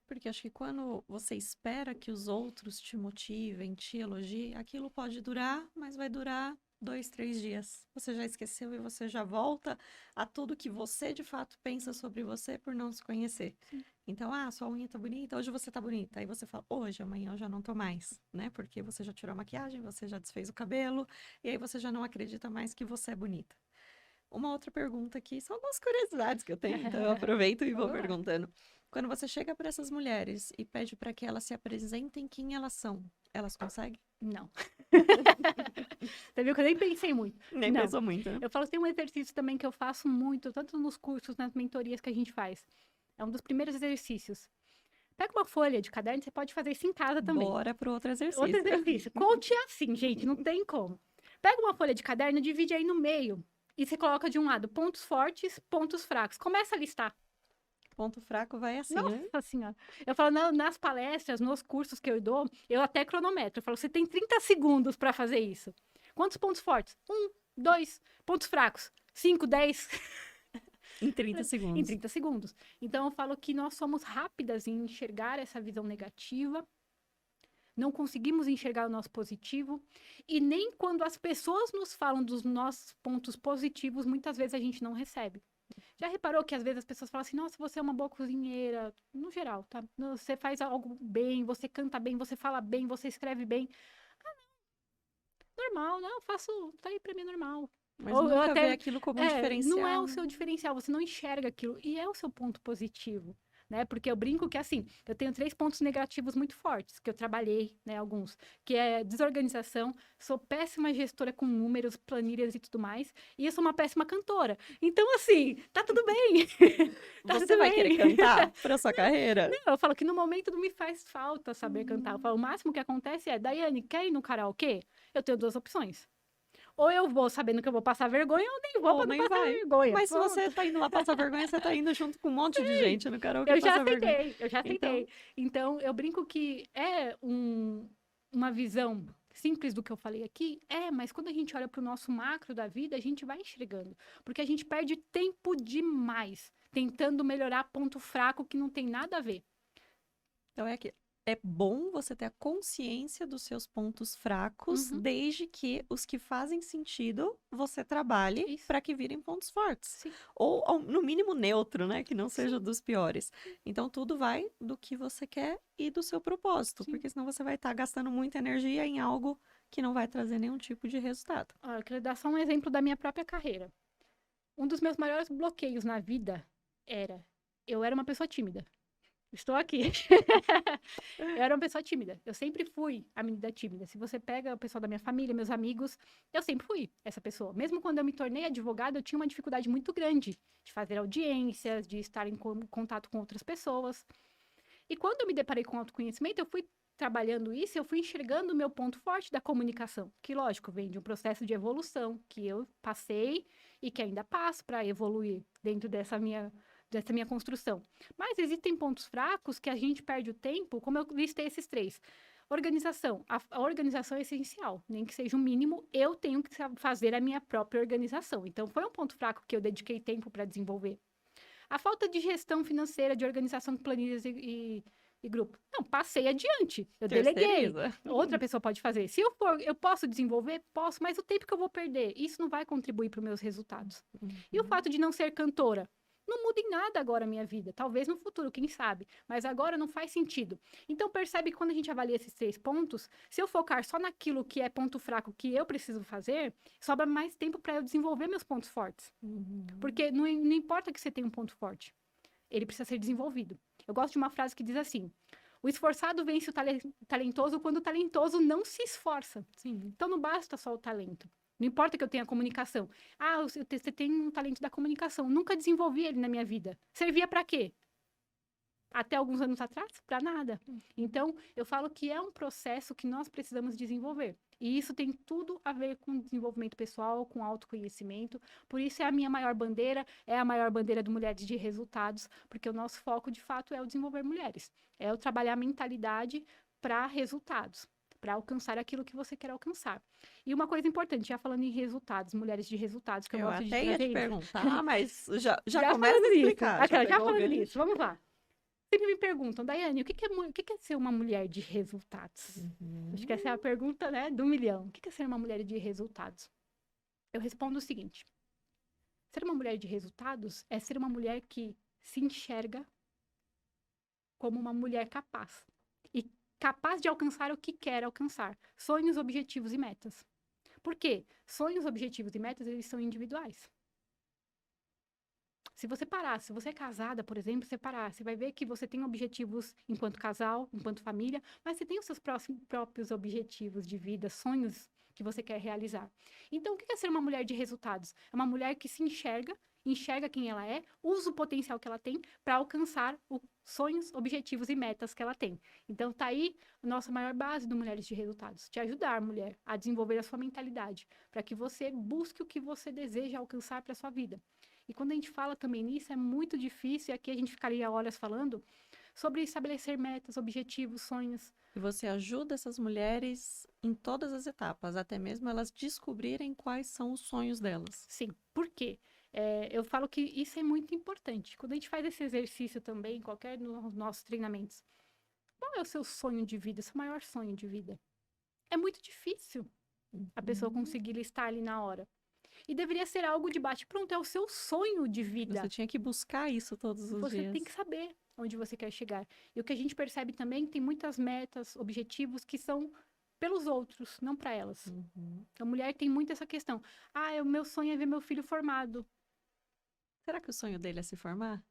Porque acho que quando você espera que os outros te motivem, te elogiem, aquilo pode durar, mas vai durar 2, 3 dias. Você já esqueceu e você já volta a tudo que você de fato pensa sobre você por não se conhecer. Sim. Então, sua unha tá bonita, hoje você tá bonita. Aí você fala, hoje, amanhã eu já não tô mais, né? Porque você já tirou a maquiagem, você já desfez o cabelo, e aí você já não acredita mais que você é bonita. Uma outra pergunta aqui, são algumas curiosidades que eu tenho, então eu aproveito e vou perguntando. Quando você chega para essas mulheres e pede para que elas se apresentem quem elas são, elas conseguem? Não. Você viu que eu nem pensei muito. Nem Não. pensou muito, né? Eu falo que tem um exercício também que eu faço muito, tanto nos cursos, nas mentorias que a gente faz. É um dos primeiros exercícios. Pega uma folha de caderno, você pode fazer isso em casa também. Bora pro outro exercício. Outro exercício. Conte assim, gente, não tem como. Pega uma folha de caderno, divide aí no meio. E você coloca de um lado pontos fortes, pontos fracos. Começa a listar. Ponto fraco vai assim, Nossa né? Senhora. Eu falo, nas palestras, nos cursos que eu dou, eu até cronometro. Eu falo, você tem 30 segundos para fazer isso. Quantos pontos fortes? 1, 2. Pontos fracos? 5, 10 Em 30 em segundos. 30 segundos. Então, eu falo que nós somos rápidas em enxergar essa visão negativa, não conseguimos enxergar o nosso positivo, e nem quando as pessoas nos falam dos nossos pontos positivos, muitas vezes a gente não recebe. Já reparou que às vezes as pessoas falam assim, nossa, você é uma boa cozinheira, no geral, tá? Você faz algo bem, você canta bem, você fala bem, você escreve bem. Normal, não, eu faço, tá aí pra mim normal. Mas Ou eu nunca vê até, aquilo como um não é diferencial, o né? seu diferencial, você não enxerga aquilo, e é o seu ponto positivo, né? Porque eu brinco que, assim, eu tenho 3 pontos negativos muito fortes, que eu trabalhei, né, alguns, que é desorganização, sou péssima gestora com números, planilhas e tudo mais, e eu sou uma péssima cantora. Então, assim, tá tudo bem, tá Você tudo vai querer bem. cantar pra sua carreira? Não, eu falo que no momento não me faz falta saber cantar. Eu falo, o máximo que acontece é, Daiane, quer ir no karaokê? Eu tenho 2 opções. Ou eu vou sabendo que eu vou passar vergonha, ou nem vou Ou pra não nem passar vai. vergonha. Mas se você Pronto. tá indo lá passar vergonha, você tá indo junto com um monte de gente no karaokê Eu já passar vergonha. aceitei, eu já Então, aceitei. Então, eu brinco que é uma visão simples do que eu falei aqui, mas quando a gente olha para o nosso macro da vida, a gente vai enxergando. Porque a gente perde tempo demais tentando melhorar ponto fraco que não tem nada a ver. então é que é bom você ter a consciência dos seus pontos fracos, Uhum, desde que os que fazem sentido você trabalhe isso. para que virem pontos fortes. Sim, Ou, no mínimo, neutro, né? Que não seja sim, dos piores. Então, tudo vai do que você quer e do seu propósito, sim. porque senão você vai estar gastando muita energia em algo que não vai trazer nenhum tipo de resultado. Olha, eu queria dar só um exemplo da minha própria carreira. Um dos meus maiores bloqueios na vida eu era uma pessoa tímida. Estou aqui. Eu era uma pessoa tímida. Eu sempre fui a menina tímida. Se você pega o pessoal da minha família, meus amigos, eu sempre fui essa pessoa. Mesmo quando eu me tornei advogada, eu tinha uma dificuldade muito grande de fazer audiências, de estar em contato com outras pessoas. E quando eu me deparei com autoconhecimento, eu fui trabalhando isso, eu fui enxergando o meu ponto forte da comunicação, que lógico, vem de um processo de evolução que eu passei e que ainda passo para evoluir dentro dessa minha construção. Mas existem pontos fracos que a gente perde o tempo, como eu listei esses 3. Organização. A organização é essencial, nem que seja o mínimo, eu tenho que fazer a minha própria organização. Então, foi um ponto fraco que eu dediquei tempo para desenvolver. A falta de gestão financeira, de organização de planilhas e grupo. Não, passei adiante. Eu deleguei. Terceiriza. Outra pessoa pode fazer. Se eu for, eu posso desenvolver? Posso, mas o tempo que eu vou perder, isso não vai contribuir para os meus resultados. E o fato de não ser cantora? Não muda em nada agora a minha vida. Talvez no futuro, quem sabe. Mas agora não faz sentido. Então, percebe que quando a gente avalia esses 3 pontos, se eu focar só naquilo que é ponto fraco que eu preciso fazer, sobra mais tempo para eu desenvolver meus pontos fortes. Porque não importa que você tenha um ponto forte. Ele precisa ser desenvolvido. Eu gosto de uma frase que diz assim: o esforçado vence o talentoso quando o talentoso não se esforça. Sim. Então não basta só o talento. Não importa que eu tenha comunicação. Ah, você tem um talento da comunicação. Nunca desenvolvi ele na minha vida. Servia para quê? Até alguns anos atrás, para nada. Então, eu falo que é um processo que nós precisamos desenvolver. E isso tem tudo a ver com desenvolvimento pessoal, com autoconhecimento. Por isso é a minha maior bandeira, é a maior bandeira do Mulheres de Resultados, porque o nosso foco, de fato, é o desenvolver mulheres. É o trabalhar a mentalidade para resultados, para alcançar aquilo que você quer alcançar. E uma coisa importante, já falando em resultados, mulheres de resultados, que eu gosto de até ia trazer te isso. perguntar, mas já Já começa falando a nisso. explicar. Aquela, já pegou o falando gancho. nisso, vamos lá. Sempre me perguntam, Daiane, o que é ser uma mulher de resultados? Acho que essa é a pergunta, né, do milhão. O que é ser uma mulher de resultados? Eu respondo o seguinte: ser uma mulher de resultados é ser uma mulher que se enxerga como uma mulher capaz. E capaz de alcançar o que quer alcançar. Sonhos, objetivos e metas. Por quê? Sonhos, objetivos e metas, eles são individuais. Se você parar, se você é casada, por exemplo, você parar, você vai ver que você tem objetivos enquanto casal, enquanto família, mas você tem os seus próprios objetivos de vida, sonhos que você quer realizar. Então, o que é ser uma mulher de resultados? É uma mulher que se enxerga quem ela é, usa o potencial que ela tem para alcançar os sonhos, objetivos e metas que ela tem. Então, tá aí a nossa maior base do Mulheres de Resultados, te ajudar, mulher, a desenvolver a sua mentalidade, para que você busque o que você deseja alcançar para sua vida. E quando a gente fala também nisso, é muito difícil, e aqui a gente ficaria horas falando, sobre estabelecer metas, objetivos, sonhos. E você ajuda essas mulheres em todas as etapas, até mesmo elas descobrirem quais são os sonhos delas. Sim, por quê? Eu falo que isso é muito importante. Quando a gente faz esse exercício também, qualquer dos nossos treinamentos, qual é o seu sonho de vida, o seu maior sonho de vida? É muito difícil a pessoa conseguir listar ali na hora. E deveria ser algo de bate-pronto, é o seu sonho de vida. Você tinha que buscar isso todos os Você dias. tem que saber onde você quer chegar. E o que a gente percebe também, tem muitas metas, objetivos que são pelos outros, não para elas. A mulher tem muito essa questão. O meu sonho é ver meu filho formado. Será que o sonho dele é se formar?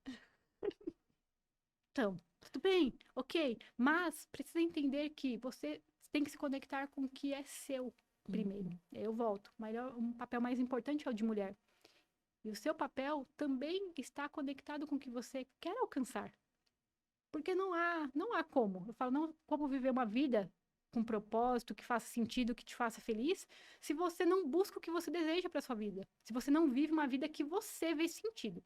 Então, tudo bem, ok. Mas precisa entender que você tem que se conectar com o que é seu primeiro. Eu volto. Um papel mais importante é o de mulher. E o seu papel também está conectado com o que você quer alcançar. Porque não há como. Eu falo, não como viver uma vida com propósito, que faça sentido, que te faça feliz, se você não busca o que você deseja para sua vida. Se você não vive uma vida que você vê sentido.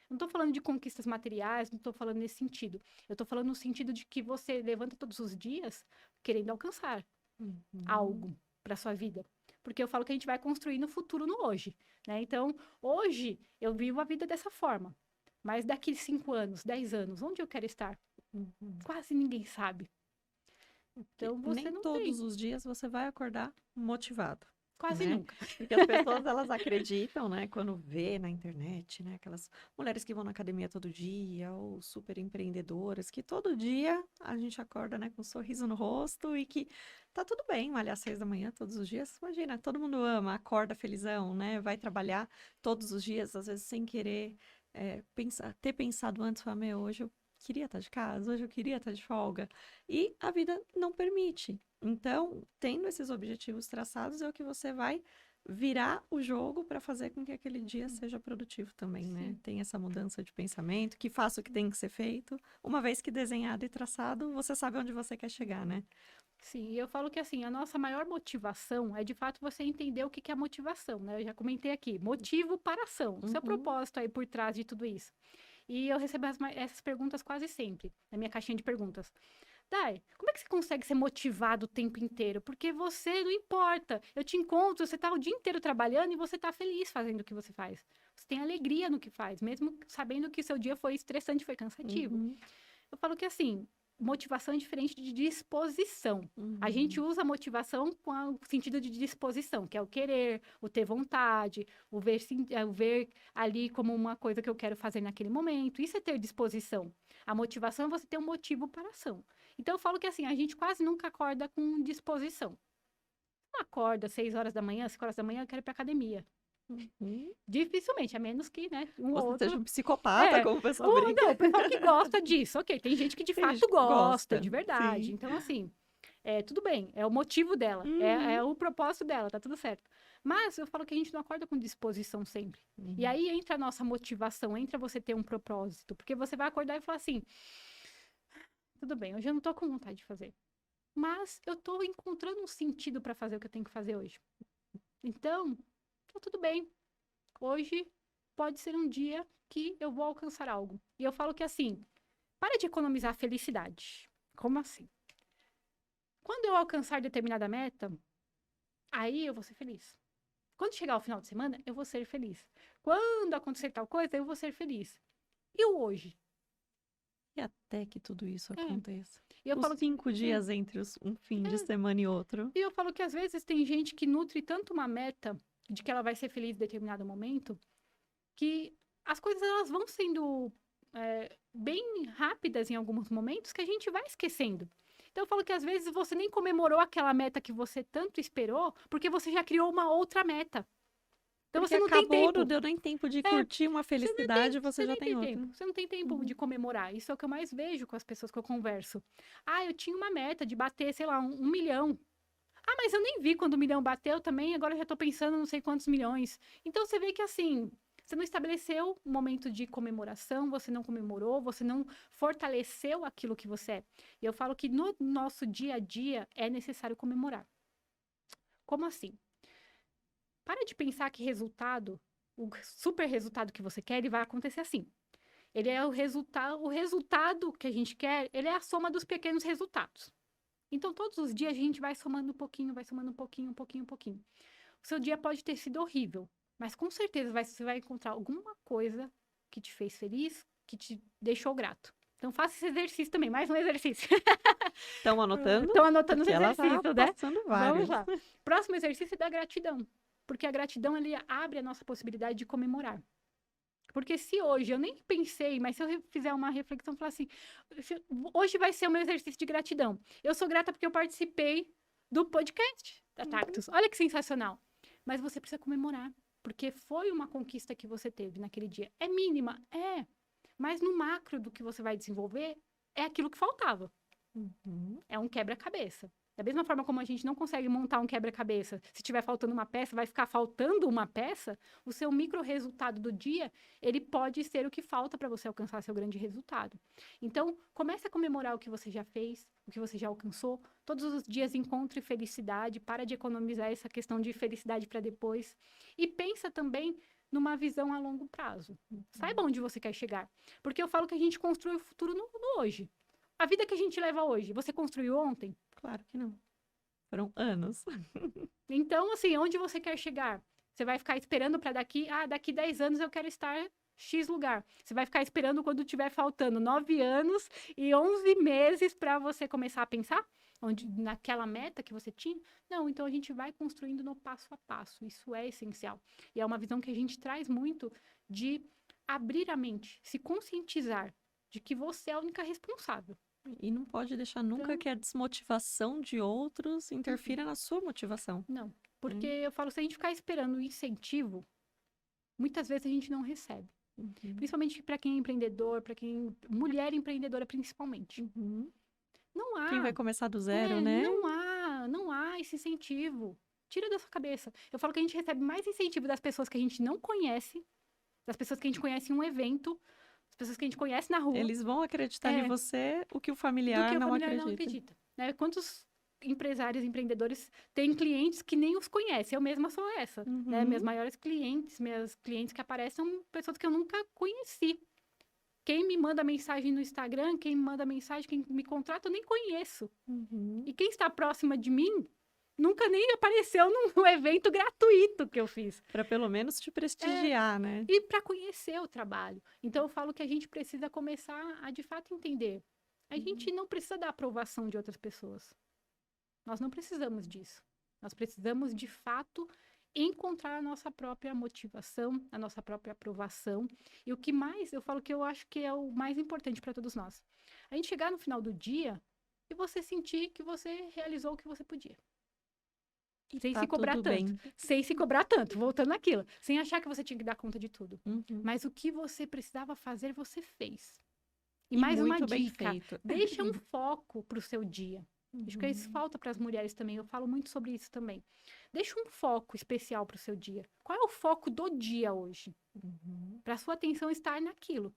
Não estou falando de conquistas materiais, não estou falando nesse sentido. Eu estou falando no sentido de que você levanta todos os dias querendo alcançar algo para sua vida. Porque eu falo que a gente vai construir no futuro, no hoje. Né? Então, hoje, eu vivo a vida dessa forma. Mas daqui 5 anos, 10 anos, onde eu quero estar? Quase ninguém sabe. Então, você Nem não todos tem. os dias você vai acordar motivado. Quase Né? nunca. Porque as pessoas, elas acreditam, né, quando vê na internet, né, aquelas mulheres que vão na academia todo dia, ou super empreendedoras, que todo dia a gente acorda, né, com um sorriso no rosto e que tá tudo bem malhar às 6 da manhã todos os dias. Imagina, todo mundo ama, acorda felizão, né, vai trabalhar todos os dias, às vezes sem querer ter pensado antes, falar, meu, hoje eu queria estar de casa, hoje eu queria estar de folga. E a vida não permite. Então, tendo esses objetivos traçados, é o que você vai virar o jogo para fazer com que aquele dia seja produtivo também, né? Sim. Tem essa mudança de pensamento, que faça o que tem que ser feito. Uma vez que desenhado e traçado, você sabe onde você quer chegar, né? Sim, e eu falo que assim, a nossa maior motivação é de fato você entender o que é motivação, né? Eu já comentei aqui, motivo para ação, seu propósito aí por trás de tudo isso. E eu recebo essas perguntas quase sempre, na minha caixinha de perguntas. Dai, como é que você consegue ser motivado o tempo inteiro? Porque você não importa. Eu te encontro, você tá o dia inteiro trabalhando e você tá feliz fazendo o que você faz. Você tem alegria no que faz, mesmo sabendo que o seu dia foi estressante, foi cansativo. Eu falo que assim, motivação é diferente de disposição. A gente usa motivação com o sentido de disposição, que é o querer, o ter vontade, o ver ali como uma coisa que eu quero fazer naquele momento. Isso é ter disposição. A motivação é você ter um motivo para a ação. Então, eu falo que assim, a gente quase nunca acorda com disposição. Não acorda 6 horas da manhã, 5 horas da manhã, eu quero ir pra academia. Dificilmente, a menos que, né, um ou Você outro... seja um psicopata, como o pessoal brinca. Não, o pessoal que gosta disso, ok. Tem gente que de Tem gente fato que gosta, de verdade. sim. Então, assim, tudo bem, é o motivo dela, é o propósito dela, tá tudo certo. Mas eu falo que a gente não acorda com disposição sempre. E aí entra a nossa motivação, entra você ter um propósito. Porque você vai acordar e falar assim, tudo bem, hoje eu não tô com vontade de fazer. Mas eu tô encontrando um sentido para fazer o que eu tenho que fazer hoje. Então, tá tudo bem. Hoje pode ser um dia que eu vou alcançar algo. E eu falo que assim, para de economizar felicidade. Como assim? Quando eu alcançar determinada meta, aí eu vou ser feliz. Quando chegar o final de semana, eu vou ser feliz. Quando acontecer tal coisa, eu vou ser feliz. E o hoje? E até que tudo isso aconteça. E eu Os falo 5 dias entre um fim de semana e outro. E eu falo que às vezes tem gente que nutre tanto uma meta de que ela vai ser feliz em determinado momento, que as coisas elas vão sendo bem rápidas em alguns momentos que a gente vai esquecendo. Então eu falo que às vezes você nem comemorou aquela meta que você tanto esperou, porque você já criou uma outra meta. Então Porque você não tem acabou, tempo. não deu nem tempo de curtir uma felicidade, você já tem outra. Tempo. Você não tem tempo de comemorar. Isso é o que eu mais vejo com as pessoas que eu converso. Eu tinha uma meta de bater, sei lá, 1 milhão. Mas eu nem vi quando o milhão bateu também, agora eu já tô pensando não sei quantos milhões. Então você vê que assim, você não estabeleceu um momento de comemoração, você não comemorou, você não fortaleceu aquilo que você é. E eu falo que no nosso dia a dia é necessário comemorar. Como assim? Para de pensar que o super resultado que você quer, ele vai acontecer assim. Ele é o resultado que a gente quer, ele é a soma dos pequenos resultados. Então, todos os dias a gente vai somando um pouquinho, vai somando um pouquinho, um pouquinho, um pouquinho. O seu dia pode ter sido horrível, mas com certeza você vai encontrar alguma coisa que te fez feliz, que te deixou grato. Então, faça esse exercício também, mais um exercício. Estão anotando? Estão anotando os Porque ela tá exercícios, né? passando Vamos vários. lá. Próximo exercício é da gratidão. Porque a gratidão, ele abre a nossa possibilidade de comemorar. Porque se hoje eu nem pensei, mas se eu fizer uma reflexão, falar assim, hoje vai ser o meu exercício de gratidão. Eu sou grata porque eu participei do podcast da Tactus. Olha que sensacional. Mas você precisa comemorar, porque foi uma conquista que você teve naquele dia. É mínima? É. Mas no macro do que você vai desenvolver, é aquilo que faltava. É um quebra-cabeça. Da mesma forma como a gente não consegue montar um quebra-cabeça, se tiver faltando uma peça, vai ficar faltando uma peça, o seu micro resultado do dia, ele pode ser o que falta para você alcançar seu grande resultado. Então, comece a comemorar o que você já fez, o que você já alcançou. Todos os dias encontre felicidade, para de economizar essa questão de felicidade para depois. E pensa também numa visão a longo prazo. Saiba onde você quer chegar. Porque eu falo que a gente constrói o futuro no hoje. A vida que a gente leva hoje, você construiu ontem? Claro que não. Foram anos. Então, assim, onde você quer chegar? Você vai ficar esperando para daqui 10 anos eu quero estar X lugar. Você vai ficar esperando quando tiver faltando 9 anos e 11 meses para você começar a pensar naquela meta que você tinha? Não, então a gente vai construindo no passo a passo. Isso é essencial. E é uma visão que a gente traz muito de abrir a mente, se conscientizar de que você é a única responsável. E não pode deixar nunca que a desmotivação de outros interfira na sua motivação. Não, porque eu falo, se a gente ficar esperando incentivo, muitas vezes a gente não recebe. Principalmente para quem é empreendedor, mulher empreendedora principalmente. Não há. Quem vai começar do zero, né? Não há esse incentivo. Tira da sua cabeça. Eu falo que a gente recebe mais incentivo das pessoas que a gente não conhece, das pessoas que a gente conhece em um evento, das pessoas que a gente conhece na rua. Eles vão acreditar em você o que o familiar, não acredita. Né? Quantos empresários, empreendedores têm clientes que nem os conhecem? Eu mesma sou essa. Né? Minhas maiores clientes, minhas clientes que aparecem são pessoas que eu nunca conheci. Quem me manda mensagem no Instagram, quem me manda mensagem, quem me contrata, eu nem conheço. E quem está próxima de mim nunca nem apareceu num evento gratuito que eu fiz. Para pelo menos te prestigiar, né? E para conhecer o trabalho. Então, eu falo que a gente precisa começar a, de fato, entender. A gente não precisa da aprovação de outras pessoas. Nós não precisamos disso. Nós precisamos, de fato, encontrar a nossa própria motivação, a nossa própria aprovação. E o que mais, eu falo que eu acho que é o mais importante para todos nós. A gente chegar no final do dia e você sentir que você realizou o que você podia. Sem se cobrar tanto. Bem. Sem se cobrar tanto, voltando naquilo. Sem achar que você tinha que dar conta de tudo. Mas o que você precisava fazer, você fez. E mais uma dica. Deixa um foco para o seu dia. Acho que isso falta para as mulheres também. Eu falo muito sobre isso também. Deixa um foco especial para o seu dia. Qual é o foco do dia hoje? Para a sua atenção estar naquilo.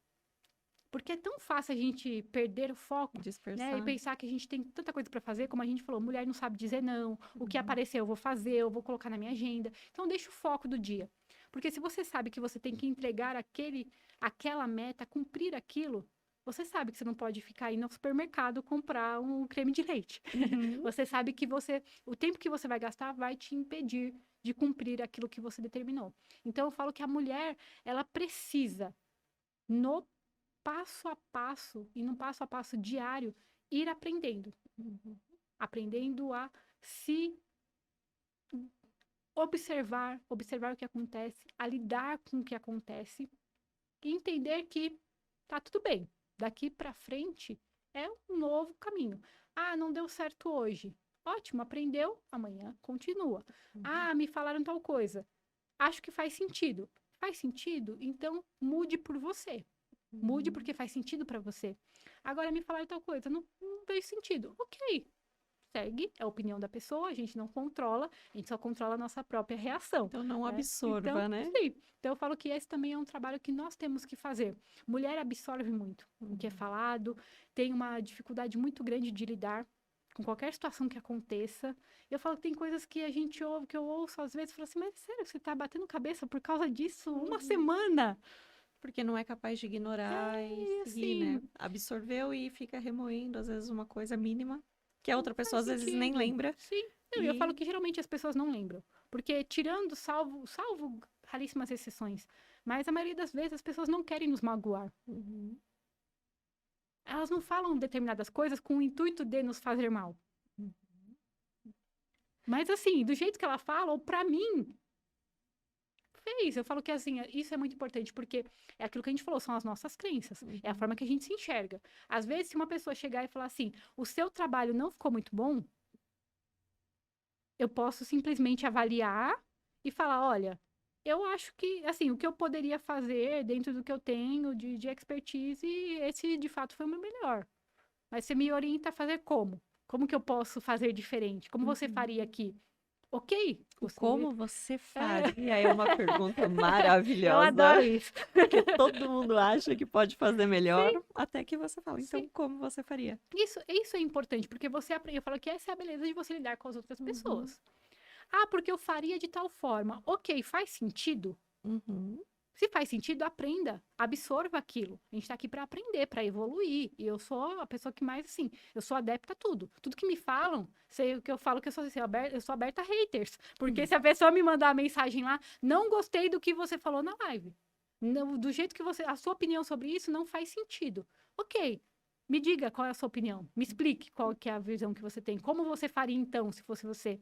Porque é tão fácil a gente perder o foco, né? E pensar que a gente tem tanta coisa para fazer, como a gente falou, mulher não sabe dizer não, o que aparecer eu vou fazer, eu vou colocar na minha agenda. Então, deixa o foco do dia. Porque se você sabe que você tem que entregar aquela meta, cumprir aquilo, você sabe que você não pode ficar aí no supermercado comprar um creme de leite. Você sabe que o tempo que você vai gastar vai te impedir de cumprir aquilo que você determinou. Então, eu falo que a mulher, ela precisa, no passo a passo e no passo a passo diário, ir aprendendo. Aprendendo a se observar o que acontece, a lidar com o que acontece e entender que tá tudo bem. Daqui para frente é um novo caminho. Ah, não deu certo hoje. Ótimo, aprendeu, amanhã continua. Ah, me falaram tal coisa. Acho que faz sentido. Faz sentido? Então mude por você. Mude porque faz sentido para você. Agora me falaram tal coisa, não fez sentido. Ok, segue, é a opinião da pessoa, a gente não controla, a gente só controla a nossa própria reação. Então não absorva, então, né? Sim. Então eu falo que esse também é um trabalho que nós temos que fazer. Mulher absorve muito o que é falado, tem uma dificuldade muito grande de lidar com qualquer situação que aconteça. Eu falo que tem coisas que a gente ouve, que eu ouço às vezes, falo assim, mas sério, você tá batendo cabeça por causa disso uma semana? Porque não é capaz de ignorar e seguir, né? Absorveu e fica remoendo, às vezes, uma coisa mínima. que a outra Faz pessoa às vezes nem sentido. lembra. Sim. Não, eu E falo que geralmente as pessoas não lembram. Porque salvo raríssimas exceções, mas a maioria das vezes as pessoas não querem nos magoar. Uhum. Elas não falam determinadas coisas com o intuito de nos fazer mal. Mas assim, do jeito que ela fala, ou pra mim, fez. Eu falo que assim, isso é muito importante, porque é aquilo que a gente falou, são as nossas crenças. É a forma que a gente se enxerga. Às vezes, se uma pessoa chegar e falar assim, o seu trabalho não ficou muito bom, eu posso simplesmente avaliar e falar, olha, eu acho que, assim, o que eu poderia fazer dentro do que eu tenho de expertise, esse de fato foi o meu melhor. Mas você me orienta a fazer como? Como que eu posso fazer diferente? Como você faria aqui? Ok, O você... como você É, faria é uma pergunta eu maravilhosa, adoro isso. porque todo mundo acha que pode fazer melhor, Sim, até que você fala, então sim. como você faria? Isso é importante, porque você aprende. Eu falo que essa é a beleza de você lidar com as outras Uhum, pessoas. Ah, porque eu faria de tal forma. Ok, faz sentido? uhum, Se faz sentido, aprenda, absorva aquilo. A gente tá aqui para aprender, para evoluir. E eu sou a pessoa que mais, assim, eu sou adepta a tudo. Tudo que me falam, sei o que eu falo que eu sou, assim, eu sou aberta a haters. Porque se a pessoa me mandar uma mensagem lá, não gostei do que você falou na live. Não, do jeito que você, a sua opinião sobre isso não faz sentido. Ok, me diga qual é a sua opinião. Me explique qual que é a visão que você tem. Como você faria então, se fosse você?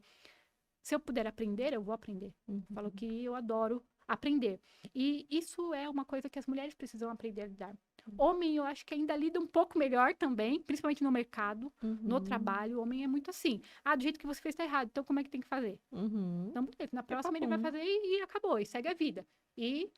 Se eu puder aprender, eu vou aprender. Falo uhum, que eu adoro aprender. E isso é uma coisa que as mulheres precisam aprender a lidar. Homem, eu acho que ainda lida um pouco melhor também, principalmente no mercado, no uhum, trabalho. O homem é muito assim. Ah, do jeito que você fez tá errado, então como é que tem que fazer? uhum. Então, beleza, na É próxima ele vai papum. fazer e acabou, e segue a vida. E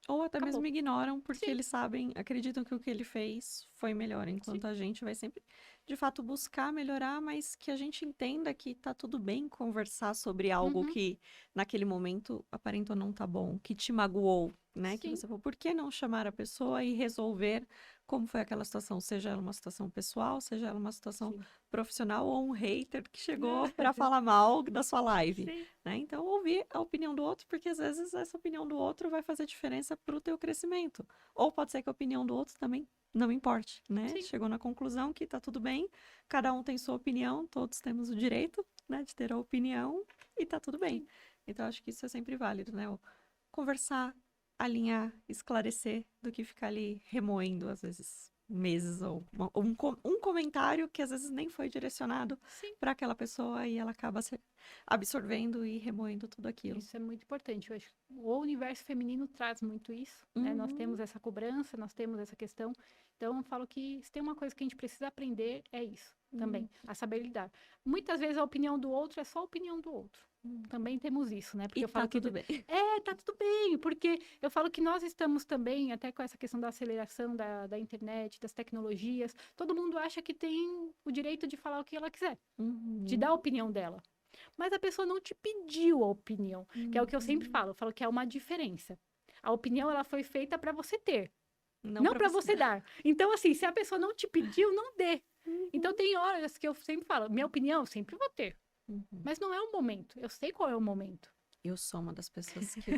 Ou até mesmo acabou. ignoram porque Sim, eles sabem, acreditam que o que ele fez foi melhor, sim. enquanto a gente vai sempre, de fato, buscar melhorar, mas que a gente entenda que tá tudo bem conversar sobre algo Uhum, que naquele momento aparentou não tá bom, que te magoou, né? Que sim, você falou, por que não chamar a pessoa e resolver como foi aquela situação, seja ela uma situação pessoal, seja ela uma situação sim. profissional ou um hater que chegou para falar mal da sua live, Sim, né? Então, ouvir a opinião do outro, porque às vezes essa opinião do outro vai fazer diferença para o teu crescimento. Ou pode ser que a opinião do outro também não importe, né? sim, Chegou na conclusão que tá tudo bem, cada um tem sua opinião, todos temos o direito, né, de ter a opinião e tá tudo bem. sim. Então, acho que isso é sempre válido, né? O conversar, alinhar, esclarecer, do que ficar ali remoendo, às vezes, meses, ou um comentário que às vezes nem foi direcionado Sim. para aquela pessoa e ela acaba se absorvendo e remoendo tudo aquilo. Isso é muito importante. Eu acho. O universo feminino traz muito isso, né? Nós Uhum, temos essa cobrança, nós temos essa questão. Então, eu falo que se tem uma coisa que a gente precisa aprender, é isso uhum, também, a saber lidar. Muitas vezes a opinião do outro é só a opinião do outro. uhum. Também temos isso, né? E Porque eu tá falo que tudo bem. tá tudo bem, porque eu falo que nós estamos também, até com essa questão da aceleração da internet, das tecnologias, todo mundo acha que tem o direito de falar o que ela quiser, de dar Uhum, a opinião dela. Mas a pessoa não te pediu a opinião, que é o que eu sempre uhum. falo. Eu falo que é uma diferença. A opinião ela foi feita para você ter, Não não para para você você dar. dar. Então, assim, se a pessoa não te pediu, não dê. Então, Uhum, tem horas que eu sempre falo, minha opinião eu sempre vou ter, uhum. mas não é o momento. Eu sei qual é o momento. Eu sou uma das pessoas que,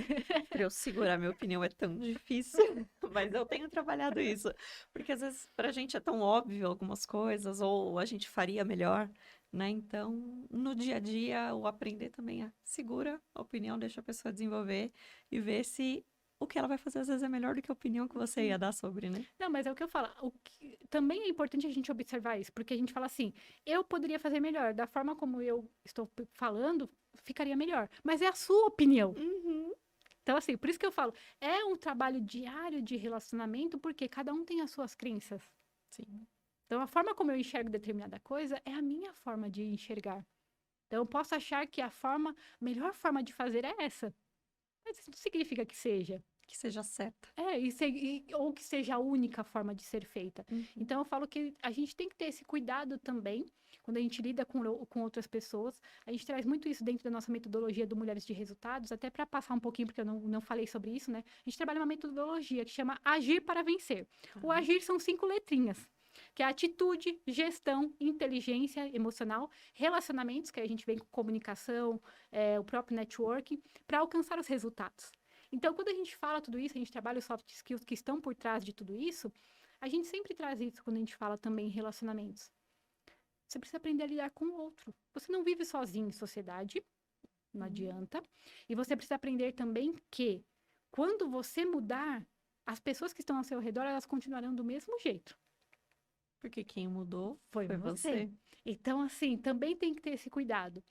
para eu segurar minha opinião, é tão difícil, mas eu tenho trabalhado isso. Porque às vezes pra gente é tão óbvio algumas coisas, ou a gente faria melhor, né? Então, no dia a dia, o aprender também é segura a opinião, deixa a pessoa desenvolver e ver se o que ela vai fazer às vezes é melhor do que a opinião que você ia dar sobre, né? Não, mas é o que eu falo. Também é importante a gente observar isso, porque a gente fala assim, eu poderia fazer melhor, da forma como eu estou falando, ficaria melhor. Mas é a sua opinião. Uhum. Então, assim, por isso que eu falo, é um trabalho diário de relacionamento, porque cada um tem as suas crenças. Sim. Então, a forma como eu enxergo determinada coisa é a minha forma de enxergar. Então, eu posso achar que a melhor forma de fazer é essa, mas isso não significa que seja. Que seja certa. Ou que seja a única forma de ser feita. Uhum. Então, eu falo que a gente tem que ter esse cuidado também, quando a gente lida com outras pessoas. A gente traz muito isso dentro da nossa metodologia do Mulheres de Resultados, até para passar um pouquinho, porque eu não falei sobre isso, né? A gente trabalha uma metodologia que chama Agir para Vencer. Tá. O agir são 5 letrinhas, que é atitude, gestão, inteligência emocional, relacionamentos, que a gente vem com comunicação, o próprio networking, para alcançar os resultados. Então, quando a gente fala tudo isso, a gente trabalha os soft skills que estão por trás de tudo isso, a gente sempre traz isso quando a gente fala também em relacionamentos. você precisa aprender a lidar com o outro. Você não vive sozinho em sociedade, não adianta. E você precisa aprender também que quando você mudar, as pessoas que estão ao seu redor, elas continuarão do mesmo jeito. Porque quem mudou Foi foi você. você. Então, assim, também tem que ter esse cuidado.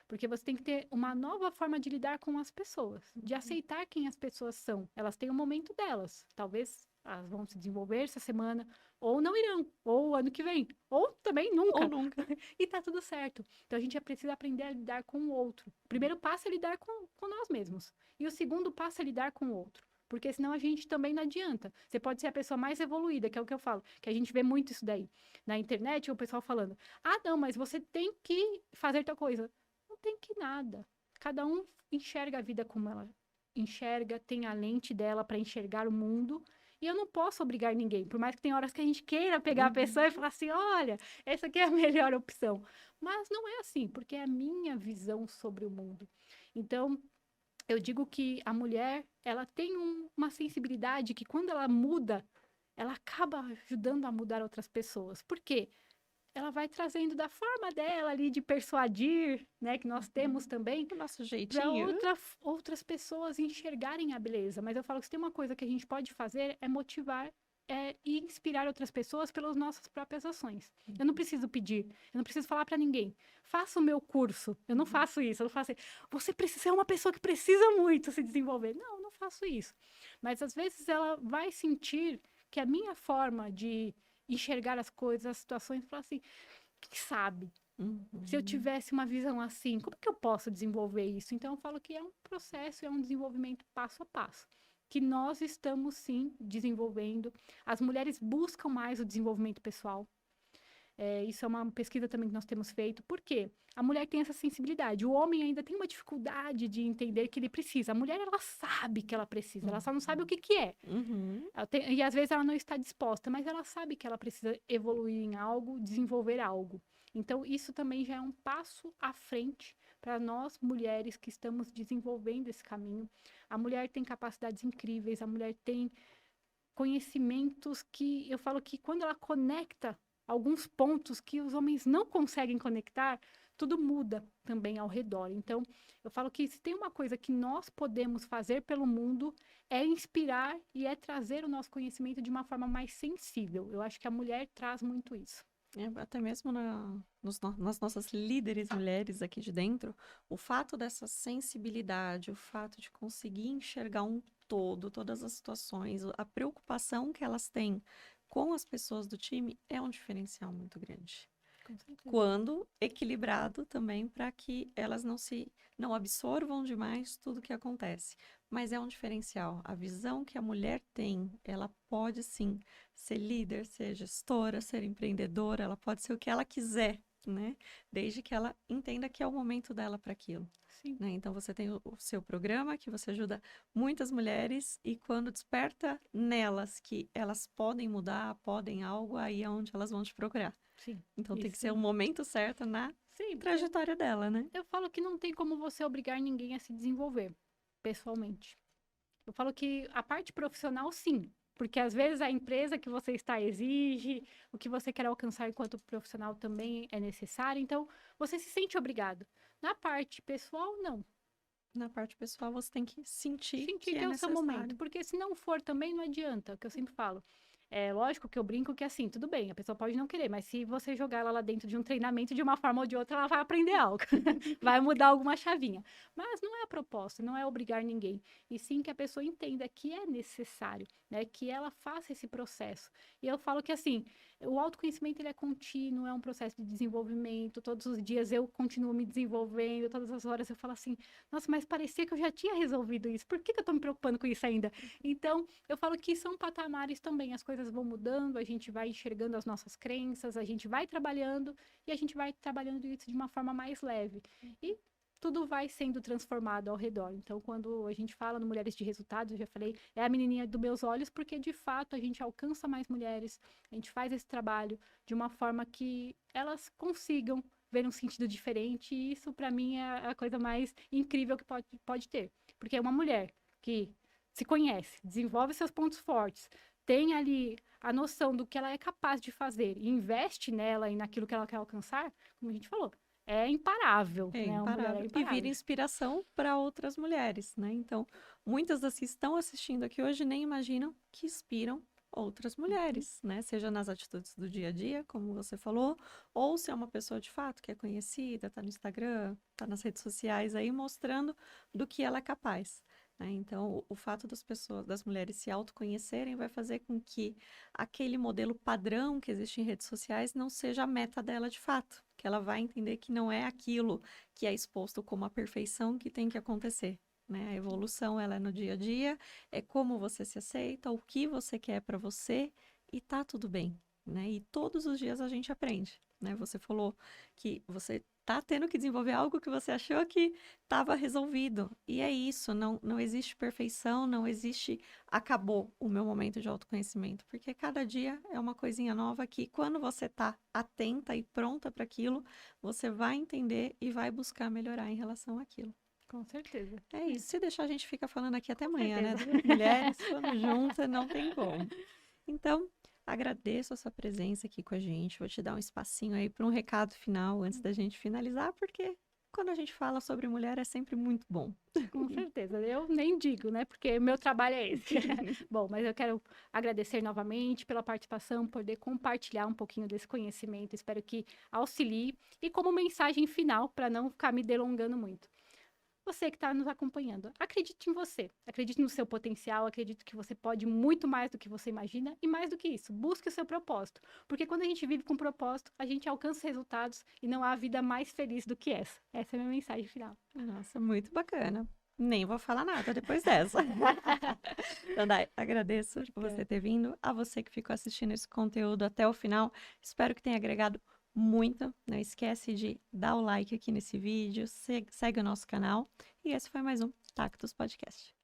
Porque você tem que ter uma nova forma de lidar com as pessoas, de aceitar quem as pessoas são. Elas têm um momento delas. Talvez elas vão se desenvolver essa semana, ou não irão, ou ano que vem, ou também Ou nunca. nunca. E tá tudo certo. Então a gente precisa aprender a lidar com o outro. O primeiro passo é lidar com nós mesmos. E o segundo passo é lidar com o outro. Porque senão a gente também não adianta. Você pode ser a pessoa mais evoluída, que é o que eu falo, que a gente vê muito isso daí. Na internet, o pessoal falando: ah, não, mas você tem que fazer tal coisa. Não tem que nada. Cada um enxerga a vida como ela enxerga, tem a lente dela para enxergar o mundo. E eu não posso obrigar ninguém, por mais que tem horas que a gente queira pegar a pessoa e falar assim: olha, essa aqui é a melhor opção. Mas não é assim, porque é a minha visão sobre o mundo. Então, eu digo que a mulher, ela tem uma sensibilidade que quando ela muda, ela acaba ajudando a mudar outras pessoas. Por quê? Ela vai trazendo da forma dela ali de persuadir, né, que nós temos também, Do nosso para jeitinho. outras pessoas enxergarem a beleza. Mas eu falo que se tem uma coisa que a gente pode fazer é motivar e inspirar outras pessoas pelas nossas próprias ações. Eu não preciso pedir, eu não preciso falar para ninguém. Faça o meu curso. Eu não faço isso, eu não faço assim, você precisa, é uma pessoa que precisa muito se desenvolver. Não, eu não faço isso. Mas às vezes ela vai sentir que a minha forma de enxergar as coisas, as situações, falar assim, quem sabe? Se eu tivesse uma visão assim, como é que eu posso desenvolver isso? Então, eu falo que é um processo, é um desenvolvimento passo a passo, que nós estamos, sim, desenvolvendo. As mulheres buscam mais o desenvolvimento pessoal. Isso é uma pesquisa também que nós temos feito. Por quê? A mulher tem essa sensibilidade. O homem ainda tem uma dificuldade de entender que ele precisa. A mulher, ela sabe que ela precisa, ela só não sabe o que é. Uhum. E às vezes ela não está disposta, mas ela sabe que ela precisa evoluir em algo, desenvolver algo. Então, isso também já é um passo à frente para nós mulheres que estamos desenvolvendo esse caminho. A mulher tem capacidades incríveis, a mulher tem conhecimentos que eu falo que quando ela conecta alguns pontos que os homens não conseguem conectar, tudo muda também ao redor. Então, eu falo que se tem uma coisa que nós podemos fazer pelo mundo é inspirar e é trazer o nosso conhecimento de uma forma mais sensível. Eu acho que a mulher traz muito isso. Até mesmo nas nossas líderes mulheres aqui de dentro, o fato dessa sensibilidade, o fato de conseguir enxergar um todo, todas as situações, a preocupação que elas têm com as pessoas do time é um diferencial muito grande. Com certeza. Quando equilibrado também para que elas não absorvam demais tudo que acontece. Mas é um diferencial. A visão que a mulher tem, ela pode sim ser líder, ser gestora, ser empreendedora, ela pode ser o que ela quiser, né? Desde que ela entenda que é o momento dela para aquilo. Sim. Né? Então você tem o seu programa que você ajuda muitas mulheres e quando desperta nelas que elas podem mudar, podem algo, aí é onde elas vão te procurar. Sim. Então tem que Isso. ser o momento certo na Sim, trajetória dela, né? eu falo que não tem como você obrigar ninguém a se desenvolver, pessoalmente. Eu falo que a parte profissional, sim. Porque às vezes a empresa que você está exige, o que você quer alcançar enquanto profissional também é necessário. Então, você se sente obrigado. Na parte pessoal, não. Na parte pessoal, você tem que sentir Sentir que que é é o seu momento. necessário. Porque se não for também, não adianta. É o que eu sempre falo. É lógico que eu brinco que assim, tudo bem, a pessoa pode não querer, mas se você jogar ela lá dentro de um treinamento de uma forma ou de outra, ela vai aprender algo, vai mudar alguma chavinha. Mas não é a proposta, não é obrigar ninguém, e sim que a pessoa entenda que é necessário, né, que ela faça esse processo. E eu falo que assim, o autoconhecimento ele é contínuo, é um processo de desenvolvimento, todos os dias eu continuo me desenvolvendo, todas as horas eu falo assim, nossa, mas parecia que eu já tinha resolvido isso, por que eu tô me preocupando com isso ainda? Então, eu falo que são patamares também, as coisas vão mudando, a gente vai enxergando as nossas crenças, a gente vai trabalhando e a gente vai trabalhando isso de uma forma mais leve. E tudo vai sendo transformado ao redor. Então, quando a gente fala no Mulheres de Resultados, eu já falei, é a menininha dos meus olhos, porque de fato a gente alcança mais mulheres, a gente faz esse trabalho de uma forma que elas consigam ver um sentido diferente, e isso para mim é a coisa mais incrível que pode ter. Porque é uma mulher que se conhece, desenvolve seus pontos fortes, tem ali a noção do que ela é capaz de fazer e investe nela e naquilo que ela quer alcançar, como a gente falou, é imparável, É né? Uma mulher é imparável. E vira imparável. inspiração para outras mulheres, né? Então, muitas das que estão assistindo aqui hoje nem imaginam que inspiram outras mulheres, né? Seja nas atitudes do dia a dia, como você falou, ou se é uma pessoa de fato que é conhecida, tá no Instagram, tá nas redes sociais aí mostrando do que ela é capaz, né? Então, o fato das pessoas, das mulheres se autoconhecerem vai fazer com que aquele modelo padrão que existe em redes sociais não seja a meta dela de fato, que ela vai entender que não é aquilo que é exposto como a perfeição que tem que acontecer, né? A evolução, ela é no dia a dia, é como você se aceita, o que você quer para você e tá tudo bem, né? E todos os dias a gente aprende, né? Você falou que você tá tendo que desenvolver algo que você achou que estava resolvido. E é isso, não existe perfeição, não existe acabou o meu momento de autoconhecimento, porque cada dia é uma coisinha nova que quando você está atenta e pronta para aquilo, você vai entender e vai buscar melhorar em relação àquilo. Com certeza. É isso, se deixar a gente fica falando aqui até Com amanhã, né? certeza. Duas mulheres, quando juntas, não tem como. Então, agradeço a sua presença aqui com a gente. Vou te dar um espacinho aí para um recado final antes da gente finalizar, porque quando a gente fala sobre mulher é sempre muito bom. Com certeza, eu nem digo, né? Porque o meu trabalho é esse. Bom, mas eu quero agradecer novamente pela participação, poder compartilhar um pouquinho desse conhecimento. Espero que auxilie. E como mensagem final, para não ficar me delongando muito. Você que está nos acompanhando, acredite em você, acredite no seu potencial, acredite que você pode muito mais do que você imagina e mais do que isso, busque o seu propósito. Porque quando a gente vive com propósito, a gente alcança resultados e não há vida mais feliz do que essa. Essa é a minha mensagem final. Nossa, muito bacana. Nem vou falar nada depois dessa. Então, Dai, agradeço por você ter vindo. A você que ficou assistindo esse conteúdo até o final. Espero que tenha agregado muito. Não esquece de dar o like aqui nesse vídeo, segue o nosso canal. E esse foi mais um Tactus Podcast.